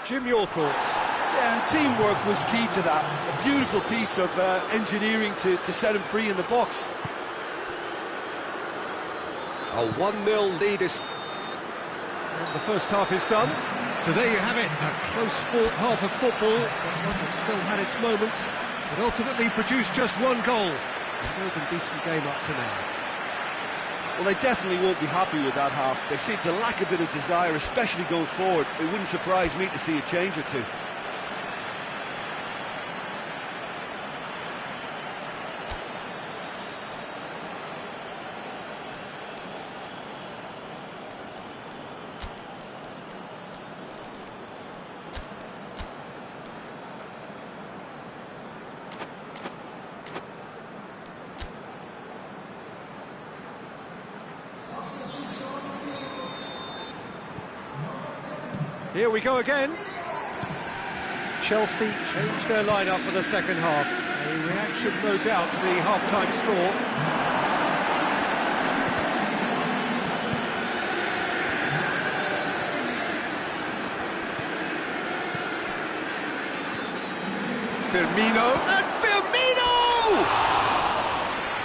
Jim, your thoughts? Yeah, and teamwork was key to that. A beautiful piece of engineering to set him free in the box. A 1-0 lead is... And the first half is done. So there you have it, a close-fought half of football, one that still had its moments, but ultimately produced just one goal. A more than decent game up to now. Well, they definitely won't be happy with that half. They seem to lack a bit of desire, especially going forward. It wouldn't surprise me to see a change or two. Here we go again. Chelsea changed their lineup for the second half. A reaction, no doubt, to the half-time score. Firmino, and Firmino!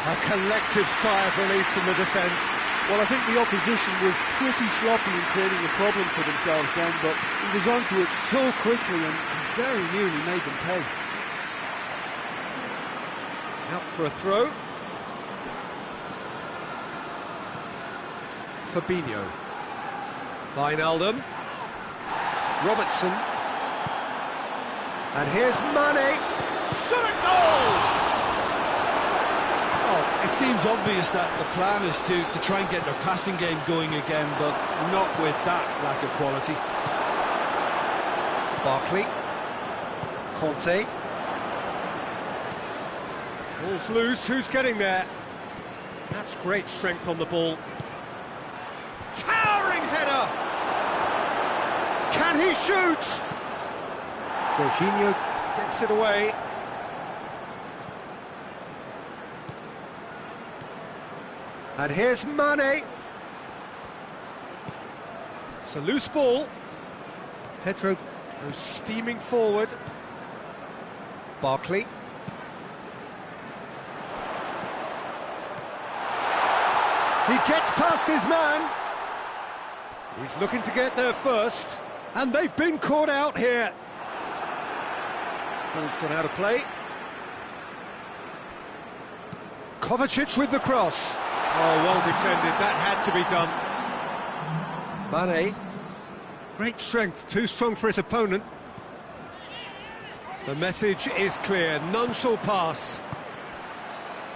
A collective sigh of relief from the defence. Well, I think the opposition was pretty sloppy in creating a problem for themselves then, but he was onto it so quickly and very nearly made them pay. Out for a throw. Fabinho. Wijnaldum. Robertson. And here's Mane. Shot a goal! Well, it seems obvious that the plan is to try and get their passing game going again, but not with that lack of quality. Barkley. Conte. Ball's loose, who's getting there? That's great strength on the ball. Towering header! Can he shoot? Jorginho gets it away. And here's Mane. It's a loose ball. Pedro goes steaming forward. Barkley. He gets past his man. He's looking to get there first. And they've been caught out here. Ball's gone out of play. Kovacic with the cross. Oh, well defended, that had to be done. Mane, great strength, too strong for his opponent. The message is clear, none shall pass.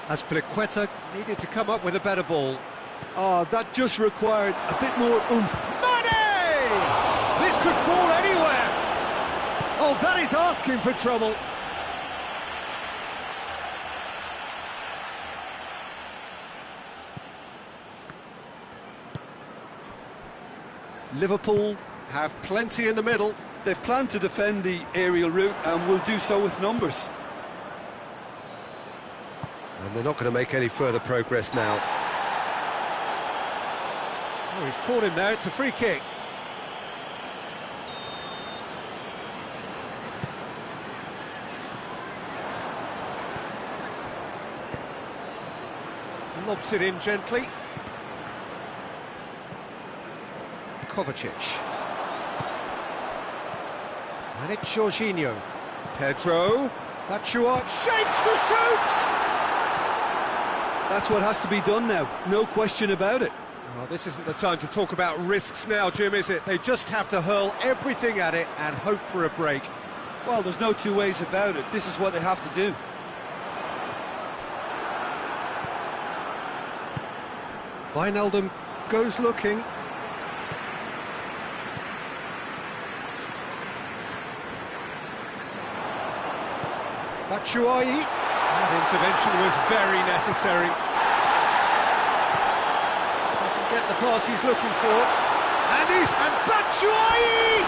As Piliqueta needed to come up with a better ball. Oh, that just required a bit more oomph. Mane! This could fall anywhere. Oh, that is asking for trouble. Liverpool have plenty in the middle. They've planned to defend the aerial route and will do so with numbers. And they're not going to make any further progress now. Oh, he's caught him there, it's a free kick. lobs it in gently. Kovacic. And it's Jorginho. Pedro. Batshuayi shapes to shoot! That's what has to be done now, no question about it. Well, this isn't the time to talk about risks now, Jim, is it? They just have to hurl everything at it and hope for a break. Well, there's no two ways about it. This is what they have to do. Wijnaldum goes looking. Batshuayi. That intervention was very necessary. Doesn't get the pass he's looking for. And Batshuayi!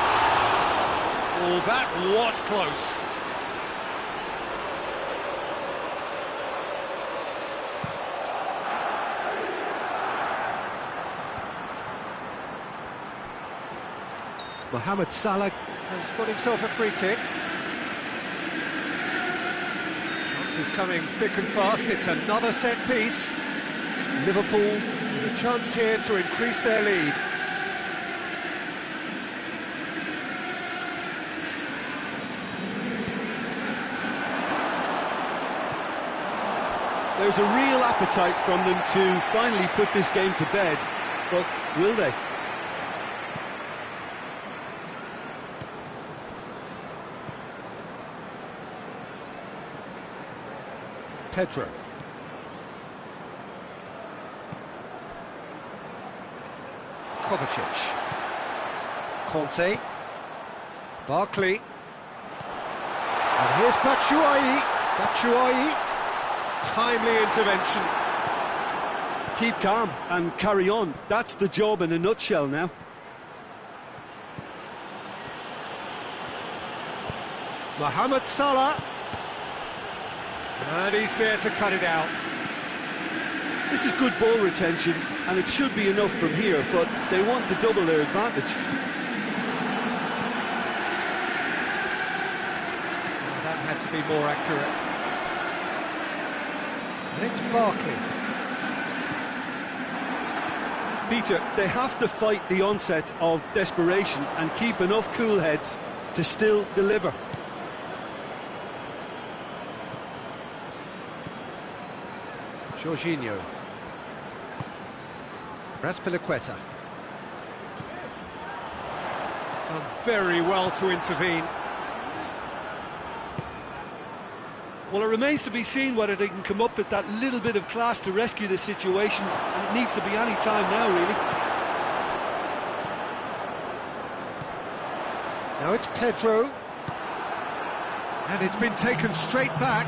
Oh, that was close. Mohamed Salah has got himself a free kick. Chances coming thick and fast. It's another set piece. Liverpool with a chance here to increase their lead. There's a real appetite from them to finally put this game to bed, but will they? Pedro. Kovacic. Conte. Barkley. And here's Batshuayi. Batshuayi. Timely intervention. Keep calm and carry on. That's the job in a nutshell now. Mohamed Salah. And he's there to cut it out. This is good ball retention, and it should be enough from here, but they want to double their advantage. That had to be more accurate. And it's Barkley. Peter, they have to fight the onset of desperation and keep enough cool heads to still deliver. Jorginho. Raspilicueta. Done very well to intervene. Well, it remains to be seen whether they can come up with that little bit of class to rescue the situation, and it needs to be any time now, really. Now it's Pedro. And it's been taken straight back.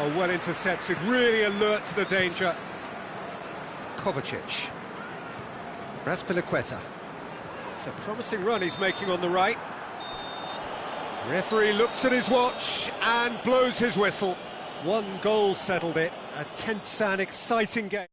Oh, well intercepted, really alert to the danger. Kovacic. Raspilicueta. It's a promising run he's making on the right. Referee looks at his watch and blows his whistle. One goal settled it. A tense and exciting game.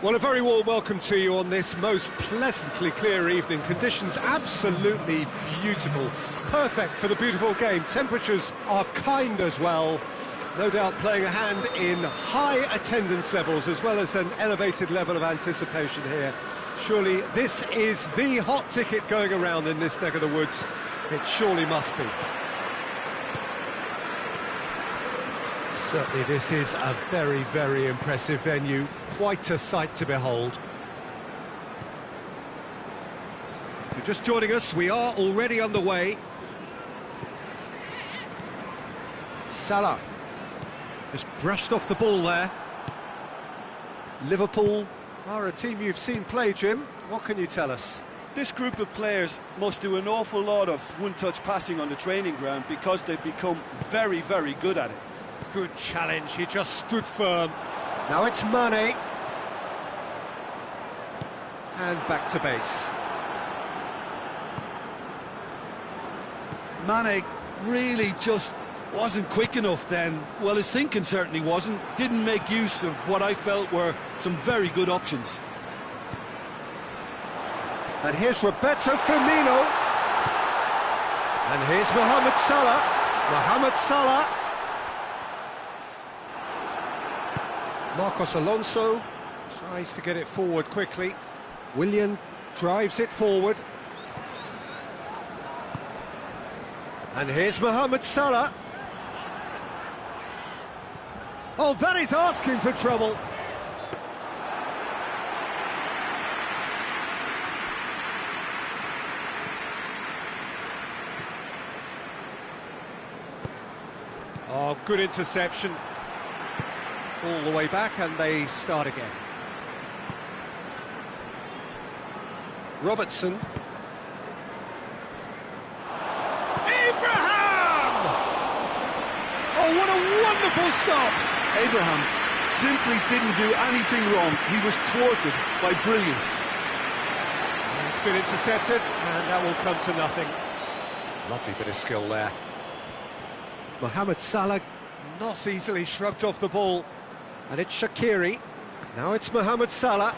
Well, a very warm welcome to you on this most pleasantly clear evening. Conditions absolutely beautiful. Perfect for the beautiful game. Temperatures are kind as well. No doubt playing a hand in high attendance levels as well as an elevated level of anticipation here. Surely this is the hot ticket going around in this neck of the woods. It surely must be. Certainly this is a very, very impressive venue. Quite a sight to behold. If you're just joining us, we are already underway. Salah just brushed off the ball there. Liverpool are a team you've seen play, Jim. What can you tell us? This group of players must do an awful lot of one-touch passing on the training ground because they've become very, very good at it. Good challenge, he just stood firm. Now it's Mane. And back to base. Mane really just wasn't quick enough then. Well, his thinking certainly wasn't. Didn't make use of what I felt were some very good options. And here's Roberto Firmino. And here's Mohamed Salah. Mohamed Salah. Marcos Alonso tries to get it forward quickly. Willian drives it forward. And here's Mohamed Salah. Oh, that is asking for trouble. Oh, good interception. All the way back, and they start again. Robertson. Abraham! Oh, what a wonderful stop! Abraham simply didn't do anything wrong. He was thwarted by brilliance. It's been intercepted, and that will come to nothing. Lovely bit of skill there. Mohamed Salah not easily shrugged off the ball. And it's Shaqiri. Now it's Mohamed Salah.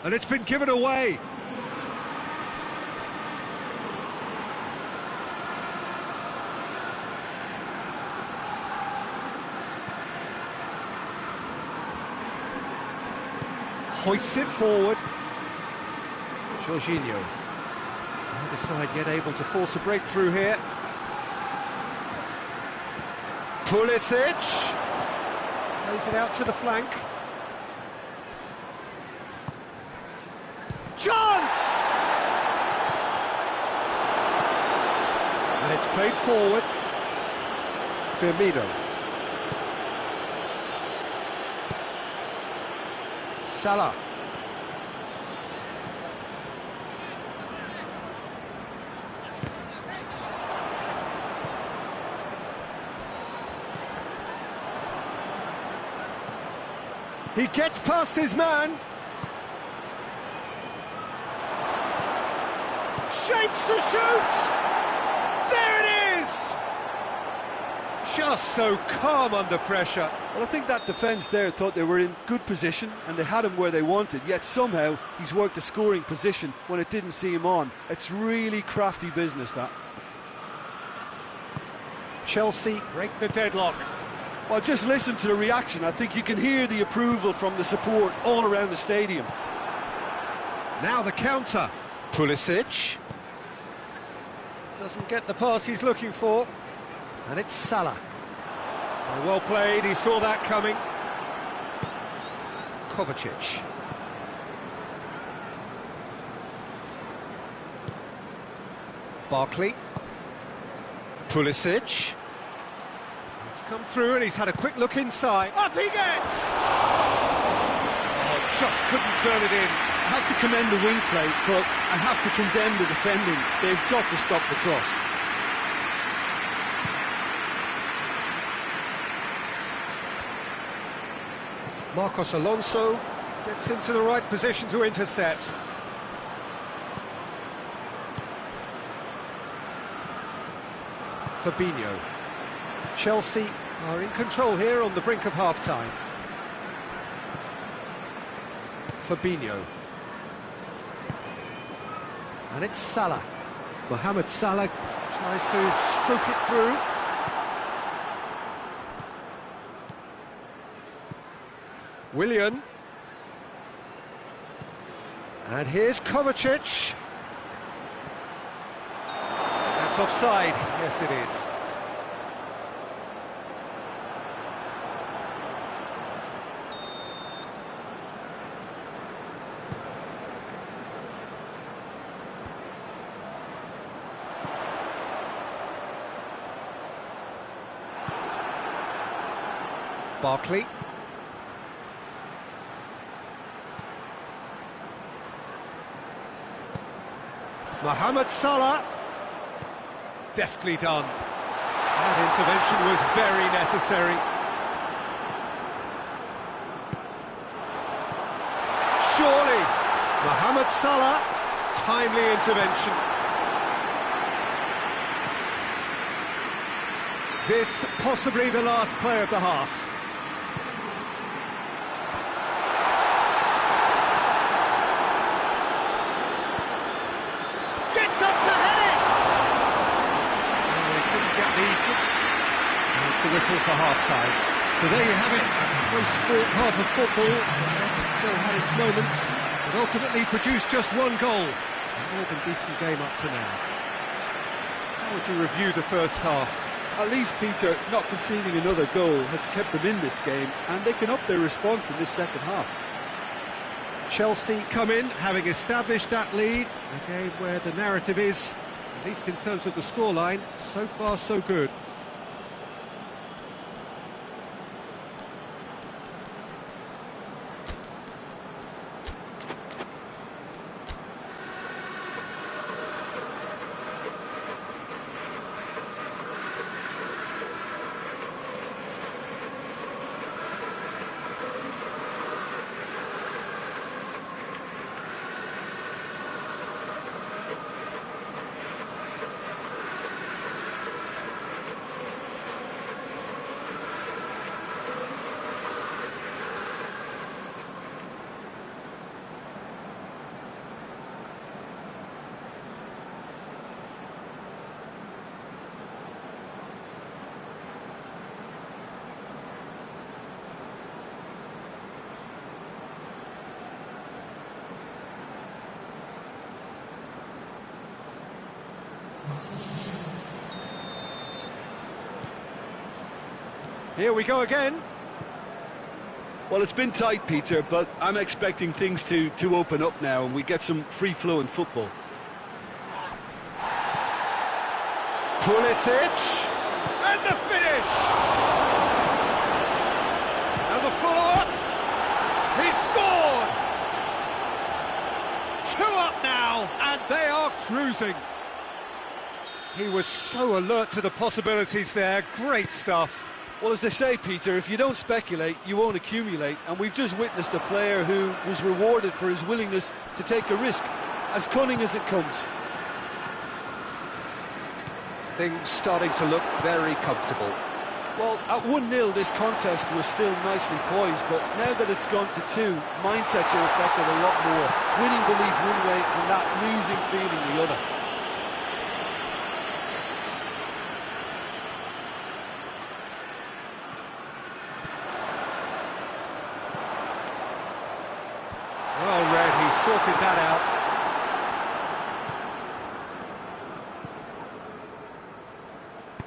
And it's been given away. Hoists it forward. Jorginho. Neither side yet able to force a breakthrough here. Pulisic plays it out to the flank. Chance! And it's played forward. Firmino. Salah. He gets past his man. Shapes to shoot! There it is! Just so calm under pressure. Well, I think that defence there thought they were in good position and they had him where they wanted, yet somehow he's worked a scoring position when it didn't see him on. It's really crafty business, that. Chelsea break the deadlock. Well, just listen to the reaction. I think you can hear the approval from the support all around the stadium. Now the counter. Pulisic. Doesn't get the pass he's looking for. And it's Salah. Well played, he saw that coming. Kovacic. Barkley. Pulisic. He's come through and he's had a quick look inside. Up he gets! Oh, just couldn't turn it in. I have to commend the wing play, but I have to condemn the defending. They've got to stop the cross. Marcos Alonso gets into the right position to intercept. Fabinho. Chelsea are in control here on the brink of half-time. Fabinho. And it's Salah. Mohamed Salah tries to stroke it through. Willian. And here's Kovacic. That's offside. Yes, it is. Barkley. Mohamed Salah. Deftly done. That intervention was very necessary. Surely. Mohamed Salah. Timely intervention. This possibly the last play of the half. The whistle for half-time. So there you have it, one sport, half of football. It still had its moments, but ultimately produced just one goal. A more than decent game up to now. How would you review the first half? At least, Peter, not conceding another goal has kept them in this game, and they can up their response in this second half. Chelsea come in, having established that lead, a game where the narrative is, at least in terms of the scoreline, so far so good. Here we go again. Well, it's been tight, Peter, but I'm expecting things to open up now and we get some free-flowing football. Pulisic, and the finish! And the follow-up, he scored! 2 up now, and they are cruising. He was so alert to the possibilities there, great stuff. Well, as they say, Peter, if you don't speculate, you won't accumulate, and we've just witnessed a player who was rewarded for his willingness to take a risk, as cunning as it comes. Things starting to look very comfortable. Well, at 1-0 this contest was still nicely poised, but now that it's gone to 2, mindsets are affected a lot more. Winning belief one way and that losing feeling the other. Well read, he sorted that out.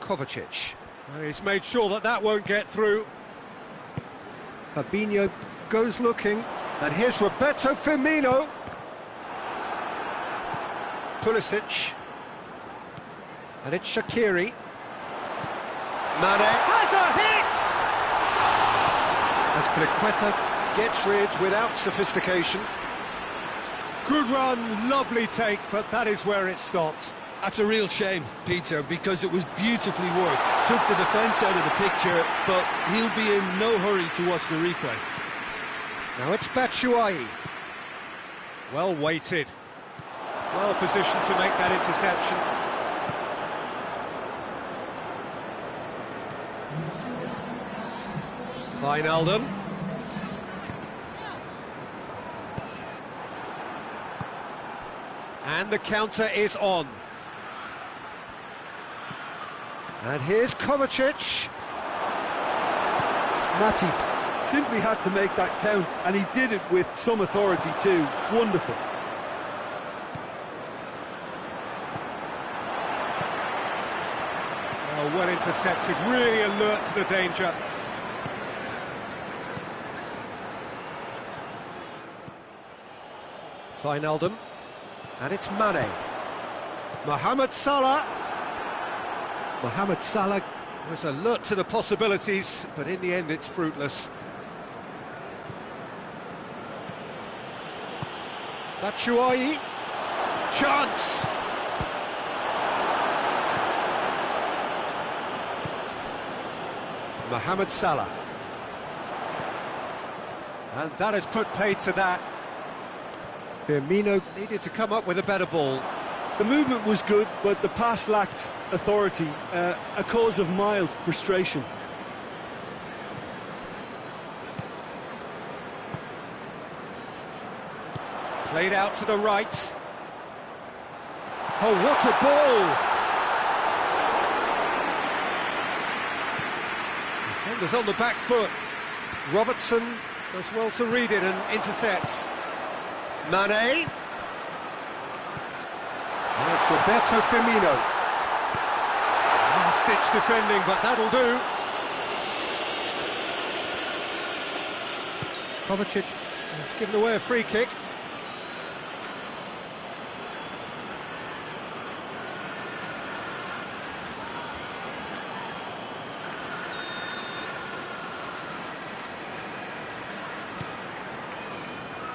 Kovacic. Well, he's made sure that that won't get through. Fabinho goes looking, and here's Roberto Firmino. Pulisic. And it's Shaqiri. Mane has a hit! As Piliqueta gets rid without sophistication. Good run, lovely take, but that is where it stopped. That's a real shame, Peter, because it was beautifully worked. Took the defence out of the picture, but he'll be in no hurry to watch the replay. Now it's Batshuayi. Well weighted. Well positioned to make that interception. Wijnaldum. And the counter is on. And here's Kovacic. Matip simply had to make that count, and he did it with some authority too. Wonderful. Well intercepted, really alert to the danger. Wijnaldum. And it's Mane. Mohamed Salah. Mohamed Salah was alert to the possibilities, but in the end it's fruitless. Batshuayi. Chance! Mohamed Salah. And that has put paid to that. Firmino needed to come up with a better ball. The movement was good, but the pass lacked authority, a cause of mild frustration. Played out to the right. Oh, what a ball! Defenders on the back foot. Robertson does well to read it and intercepts. Mane. And it's Roberto Firmino. Last-ditch defending, but that'll do. Kovacic has given away a free kick.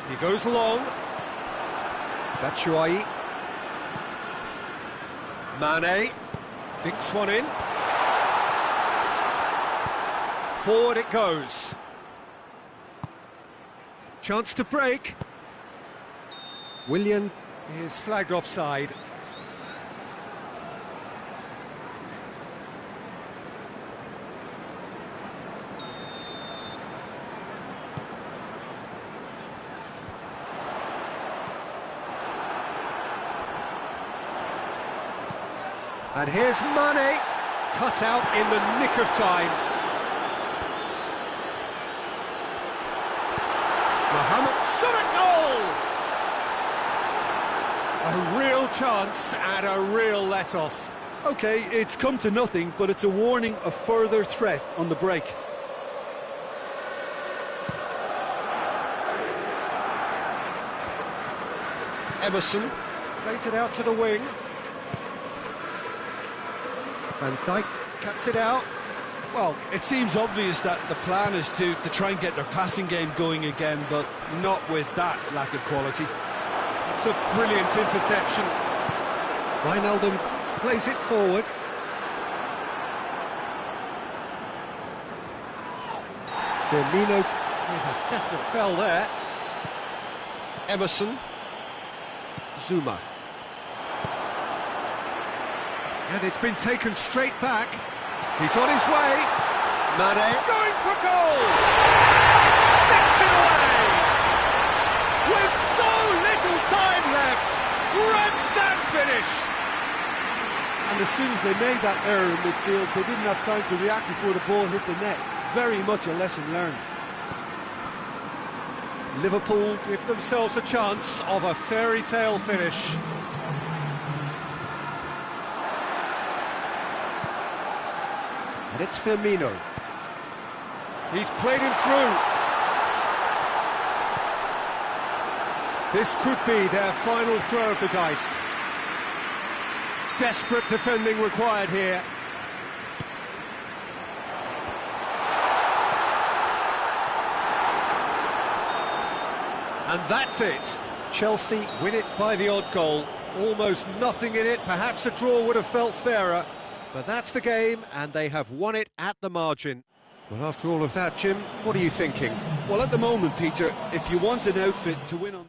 He goes long. Batshuayi. Mane. Dinks one in. Forward it goes. Chance to break. Willian is flagged offside. And here's Mane, cut out in the nick of time. Mohamed shot a goal! A real chance and a real let-off. OK, it's come to nothing, but it's a warning of further threat on the break. Emerson plays it out to the wing. Van Dijk cuts it out. Well, it seems obvious that the plan is to try and get their passing game going again, but not with that lack of quality. It's a brilliant interception. Wijnaldum plays it forward. Firmino with a definite fell there. Emerson. Zuma. And it's been taken straight back. He's on his way. Mane going for goal! Sticks it away! With so little time left, grandstand finish! And as soon as they made that error in midfield, they didn't have time to react before the ball hit the net. Very much a lesson learned. Liverpool give themselves a chance of a fairy tale finish. And it's Firmino. He's played him through. This could be their final throw of the dice. Desperate defending required here. And that's it. Chelsea win it by the odd goal. Almost nothing in it. Perhaps a draw would have felt fairer. But that's the game, and they have won it at the margin. Well, after all of that, Jim, what are you thinking? Well, at the moment, Peter, if you want an outfit to win on...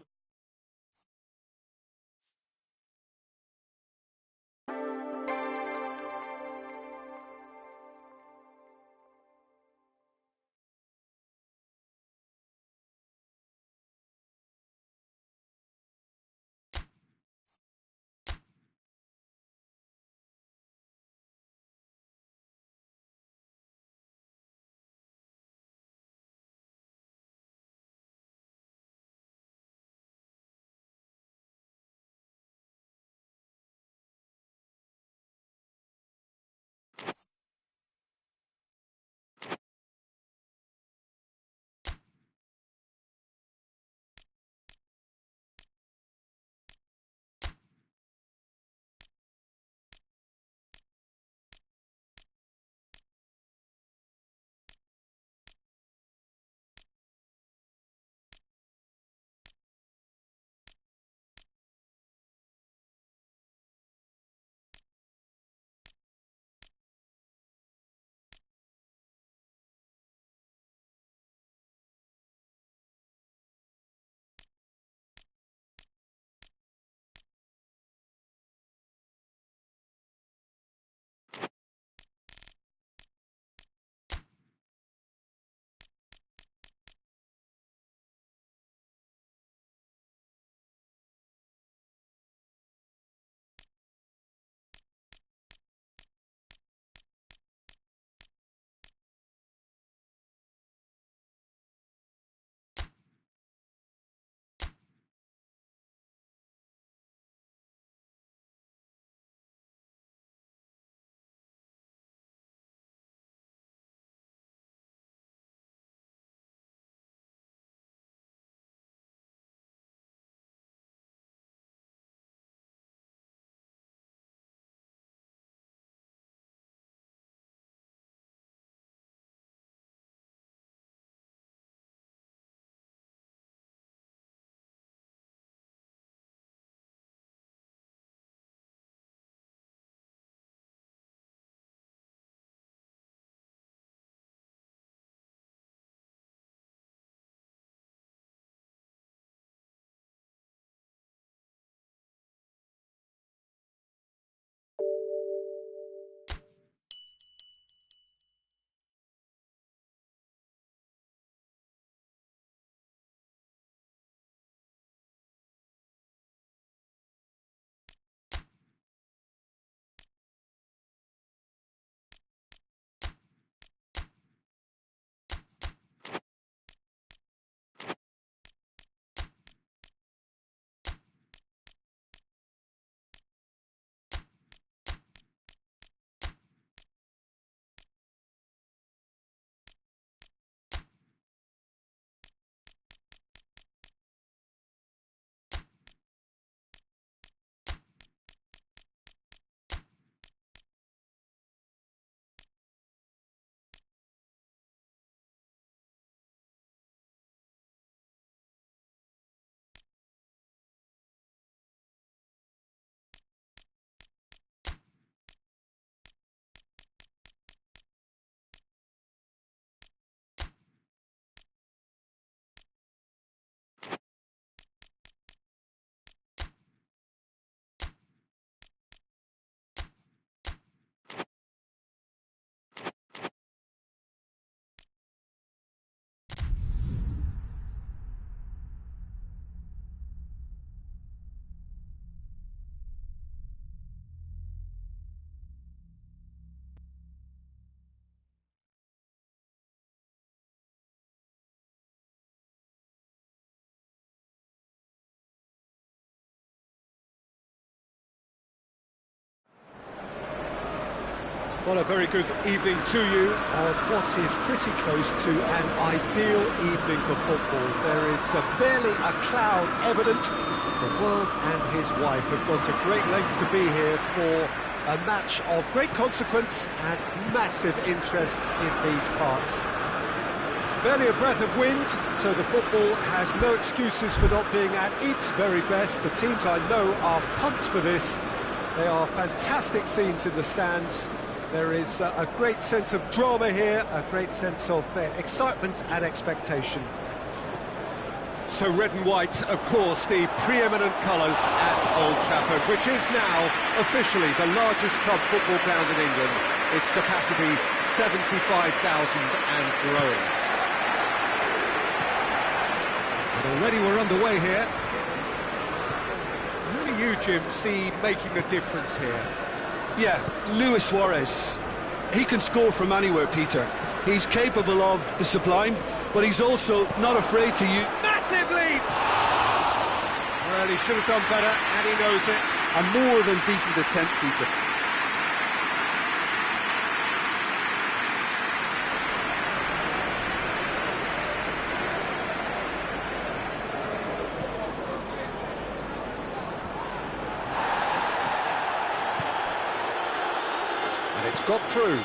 Well, a very good evening to you on what is pretty close to an ideal evening for football. There is barely a cloud evident. The world and his wife have gone to great lengths to be here for a match of great consequence and massive interest in these parts. Barely a breath of wind, so the football has no excuses for not being at its very best. The teams I know are pumped for this. They are fantastic scenes in the stands. There is a great sense of drama here, a great sense of excitement and expectation. So red and white, of course, the preeminent colours at Old Trafford, which is now officially the largest club football ground in England. Its capacity 75,000 and growing. And already we're underway here. Who do you, Jim, see making a difference here? Yeah, Luis Suarez. He can score from anywhere, Peter. He's capable of the sublime, but he's also not afraid to use... Massive leap! Well, he should have done better, and he knows it. A more than decent attempt, Peter. And it's got through.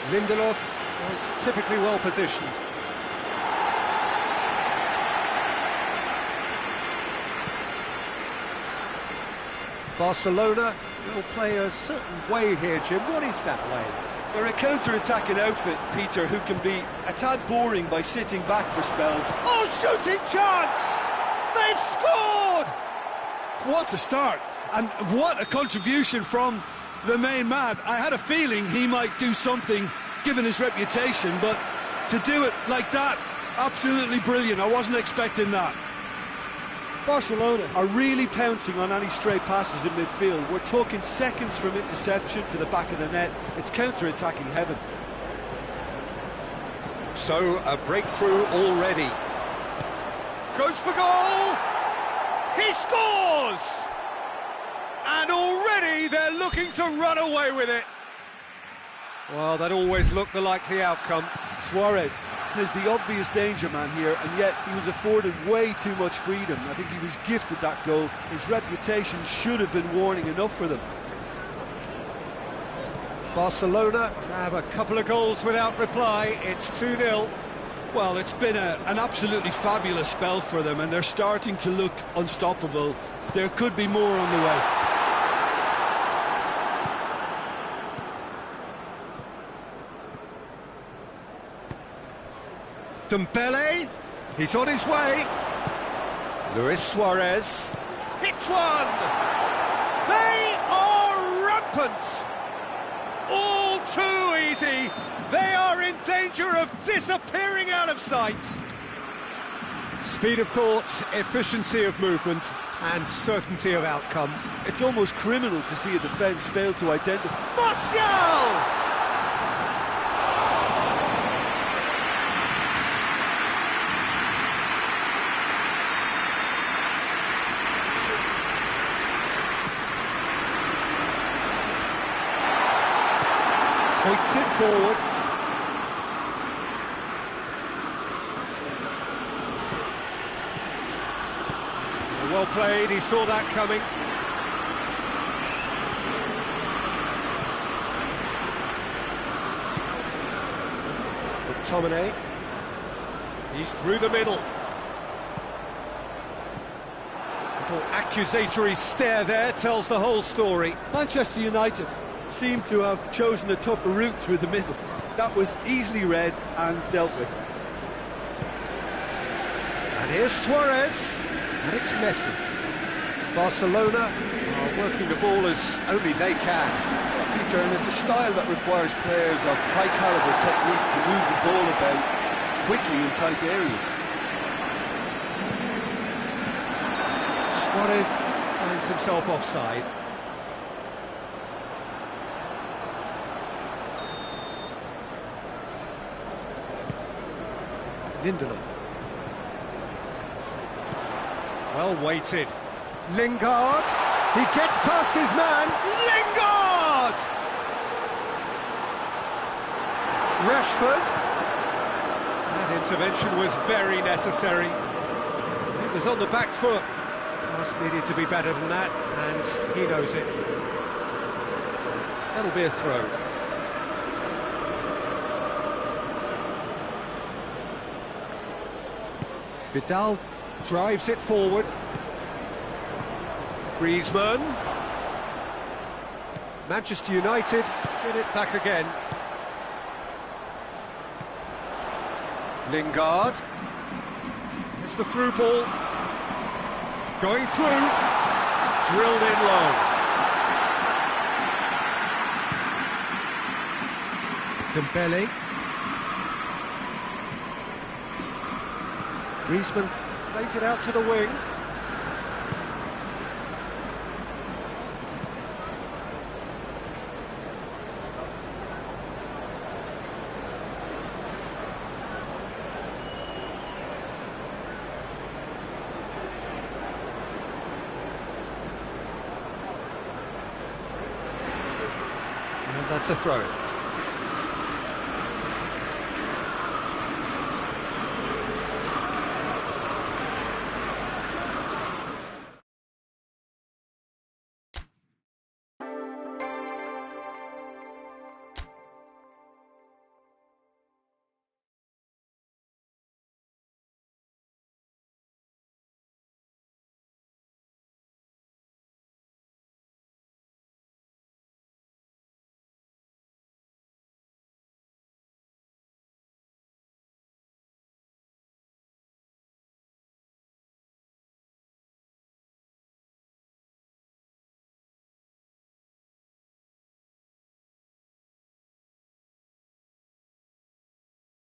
Lindelof was typically well positioned. Barcelona will play a certain way here, Jim. What is that way? They're a counter-attacking outfit, Peter, who can be a tad boring by sitting back for spells. Oh, shooting chance! They've scored! What a start! And what a contribution from the main man. I had a feeling he might do something, given his reputation, but to do it like that, absolutely brilliant. I wasn't expecting that. Barcelona are really pouncing on any stray passes in midfield. We're talking seconds from interception to the back of the net. It's counter-attacking heaven. So, a breakthrough already. Goes for goal! He scores! And already they're looking to run away with it. Well, that always looked the likely outcome. Suarez is the obvious danger man here, and yet he was afforded way too much freedom. I think he was gifted that goal. His reputation should have been warning enough for them. Barcelona grab a couple of goals without reply. It's 2-0. Well, it's been an absolutely fabulous spell for them, and they're starting to look unstoppable. There could be more on the way. Dembele, he's on his way. Luis Suarez hits one. They are rampant. All too easy. They are in danger of disappearing out of sight. Speed of thought, efficiency of movement, and certainty of outcome. It's almost criminal to see a defence fail to identify. Martial! Hoists it forward. Well played, he saw that coming. McTominay. He's through the middle. Little accusatory stare there tells the whole story. Manchester United seemed to have chosen a tougher route through the middle. That was easily read and dealt with. And here's Suarez, and it's Messi. Barcelona are working the ball as only they can. Yeah, Peter, and it's a style that requires players of high-caliber technique to move the ball about quickly in tight areas. Suarez finds himself offside. Lindelof. Well weighted. Lingard. He gets past his man. Lingard! Rashford. That intervention was very necessary. It was on the back foot. Pass needed to be better than that, and he knows it. That'll be a throw. Vidal drives it forward. Griezmann. Manchester United get it back again. Lingard. It's the through ball. Going through. Drilled in low. Dembele. Griezmann plays it out to the wing. And that's a throw.